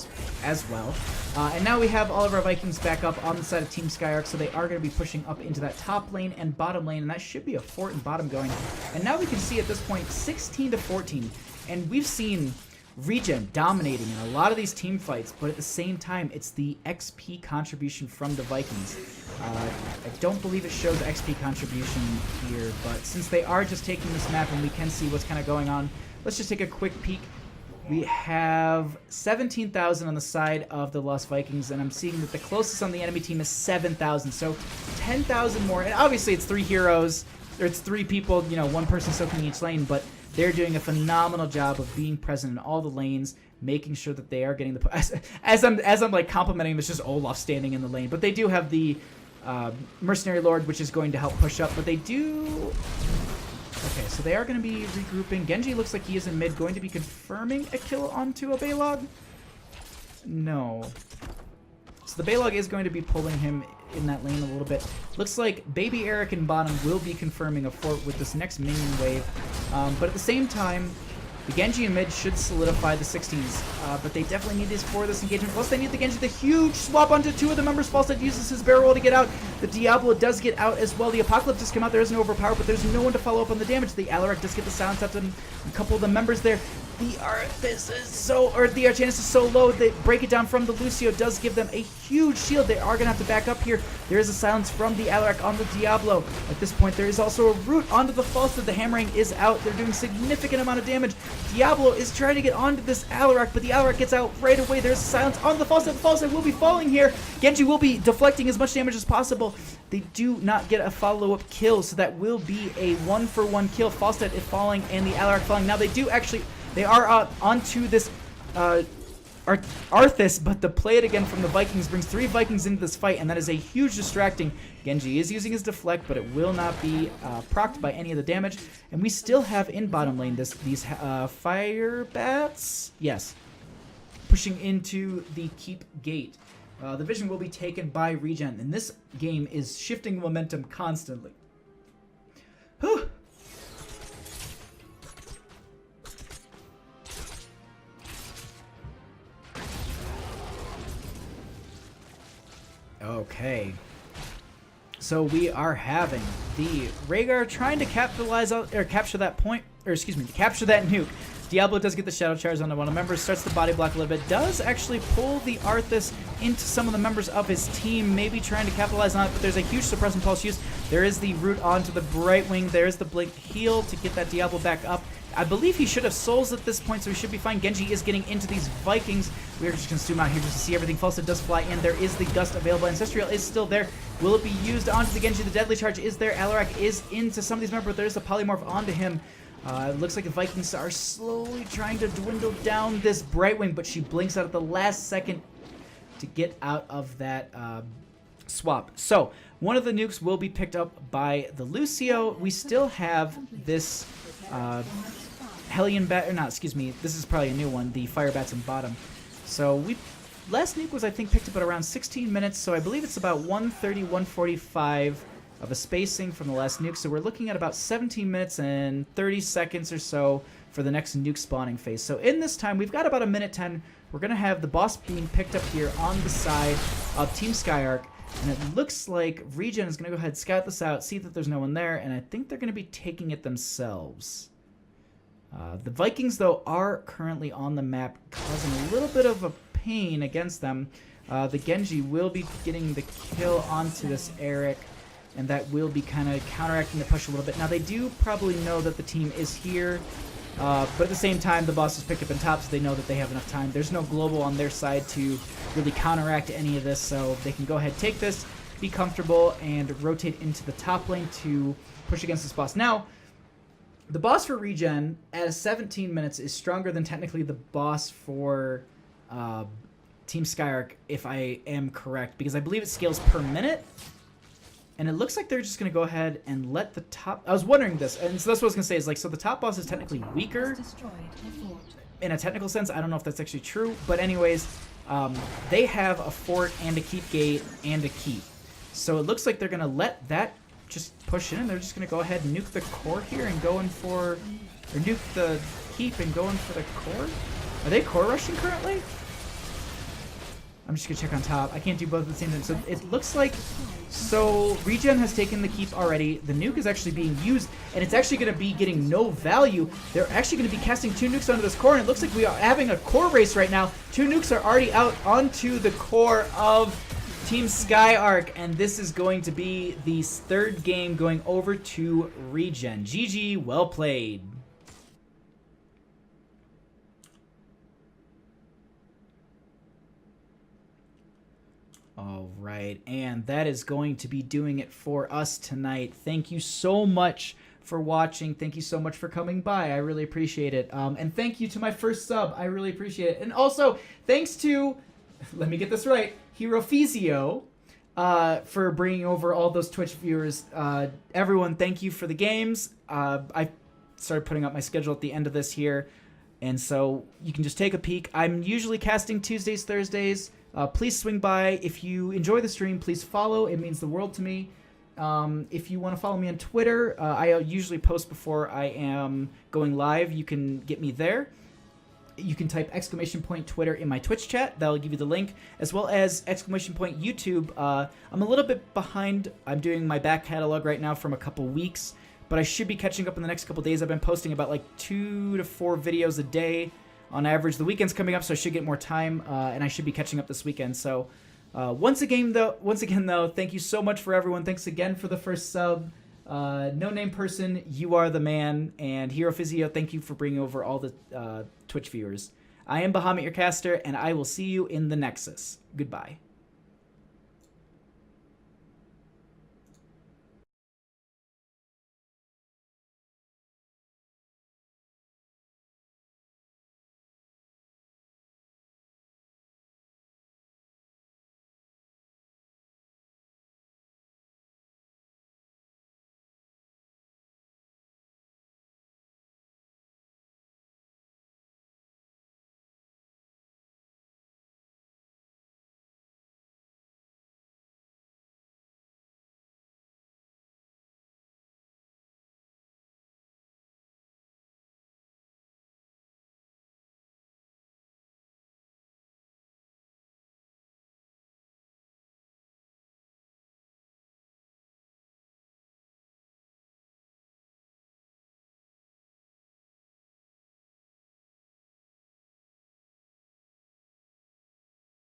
as well. And now we have all of our Vikings back up on the side of Team Skyarch, so they are going to be pushing up into that top lane and bottom lane, and that should be a fort and bottom going. And now we can see at this point 16-14, and we've seen ReGen dominating in a lot of these team fights, but at the same time, it's the XP contribution from the Vikings. I don't believe it shows XP contribution here, but since they are just taking this map and we can see what's kind of going on, let's just take a quick peek. We have 17,000 on the side of the Lost Vikings, and I'm seeing that the closest on the enemy team is 7,000, so 10,000 more. And obviously it's 3 heroes, or it's 3 people, you know, 1 person soaking each lane, but they're doing a phenomenal job of being present in all the lanes, making sure that they are getting the... As I'm like complimenting, it's just Olaf standing in the lane, but they do have the Mercenary Lord, which is going to help push up, but they do... Okay, so they are going to be regrouping. Genji looks like he is in mid, going to be confirming a kill onto a Balog. No. So the Balog is going to be pulling him in that lane a little bit. Looks like Baby Eric and bottom will be confirming a fort with this next minion wave. But at the same time, the Genji in mid should solidify the 16s, but they definitely need this for this engagement. Plus, they need the Genji. The huge swap onto two of the members. Falstad uses his barrel roll to get out. The Diablo does get out as well. The Apocalypse does come out. There is no overpower, but there's no one to follow up on the damage. The Alarak does get the silence out to a couple of the members there. The Arcanus is so low. They break it down from the Lucio. Does give them a huge shield. They are going to have to back up here. There is a silence from the Alarak on the Diablo. At this point, there is also a root onto the Falstad. The hammering is out. They're doing significant amount of damage. Diablo is trying to get onto this Alarak, but the Alarak gets out right away. There's a silence on the Falstad. The Falstad will be falling here. Genji will be deflecting as much damage as possible. They do not get a follow-up kill, so that will be a 1-for-1 kill. Falstad is falling and the Alarak falling. Now, they are onto this Arthas, but the play it again from the Vikings brings 3 Vikings into this fight, and that is a huge distracting. Genji is using his deflect, but it will not be procced by any of the damage. And we still have in bottom lane these fire bats. Yes. Pushing into the keep gate. The vision will be taken by ReGen, and this game is shifting momentum constantly. Whew. Okay. So we are having the Rhaegar trying to capitalize on, or capture that point, or excuse me, capture that nuke. Diablo does get the Shadow Charge onto one of the members, starts the body block a little bit, does actually pull the Arthas into some of the members of his team, maybe trying to capitalize on it, but there's a huge suppressant pulse use. There is the root onto the Brightwing, there's the Blink heal to get that Diablo back up. I believe he should have souls at this point, so he should be fine. Genji is getting into these Vikings. We are just going to zoom out here just to see everything. Falstad does fly in. There is the Gust available. Ancestral is still there. Will it be used onto the Genji? The Deadly Charge is there. Alarak is into some of these members, but there's the Polymorph onto him. It looks like the Vikings are slowly trying to dwindle down this Brightwing, but she blinks out at the last second to get out of that swap. So, one of the nukes will be picked up by the Lucio. We still have this Hellion Bat, or not, excuse me, this is probably a new one, the Fire Bats in bottom. So, last nuke was, I think, picked up at around 16 minutes, so I believe it's about 130, 145 of a spacing from the last nuke. So we're looking at about 17 minutes and 30 seconds or so for the next nuke spawning phase. So in this time, we've got about 1:10. We're going to have the boss being picked up here on the side of Team Skyarch. And it looks like ReGen is going to go ahead and scout this out, see that there's no one there, and I think they're going to be taking it themselves. The Vikings, though, are currently on the map, causing a little bit of a pain against them. The Genji will be getting the kill onto this Eric, and that will be kind of counteracting the push a little bit. Now, they do probably know that the team is here, but at the same time, the boss is picked up in top, so they know that they have enough time. There's no global on their side to really counteract any of this, so they can go ahead, take this, be comfortable, and rotate into the top lane to push against this boss. Now, the boss for ReGen at 17 minutes is stronger than technically the boss for Team Skyarch, if I am correct, because I believe it scales per minute. And it looks like they're just going to go ahead and let the top... I was wondering this, and so that's what I was going to say, is like, so the top boss is technically weaker in a technical sense. I don't know if that's actually true, but anyways, they have a fort and a keep gate and a keep. So it looks like they're going to let that just push in. They're just going to go ahead and nuke the core here and go in for... Or nuke the keep and go in for the core? Are they core rushing currently? I'm just going to check on top. I can't do both at the same time. So it looks like... So ReGen has taken the keep already. The nuke is actually being used, and it's actually going to be getting no value. They're actually going to be casting 2 nukes onto this core, and it looks like we are having a core race right now. 2 nukes are already out onto the core of Team Skyarch, and this is going to be the 3rd game going over to ReGen. GG, well played. All right, and that is going to be doing it for us tonight. Thank you so much for watching. Thank you so much for coming by. I really appreciate it. And thank you to my first sub. I really appreciate it. And also, thanks to, let me get this right, Hirofizio, for bringing over all those Twitch viewers. Everyone, thank you for the games. I started putting up my schedule at the end of this here, and so you can just take a peek. I'm usually casting Tuesdays, Thursdays, Please swing by. If you enjoy the stream, please follow. It means the world to me. If you want to follow me on Twitter, I usually post before I am going live. You can get me there. You can type !Twitter in my Twitch chat. That'll give you the link, as well as !YouTube. I'm a little bit behind. I'm doing my back catalog right now from a couple weeks, but I should be catching up in the next couple days. I've been posting about like 2 to 4 videos a day on average. The weekend's coming up, so I should get more time, and I should be catching up this weekend. So once again, though, thank you so much for everyone. Thanks again for the first sub. No Name Person, you are the man. And Hero Physio, thank you for bringing over all the Twitch viewers. I am Bahamut, your caster, and I will see you in the Nexus. Goodbye.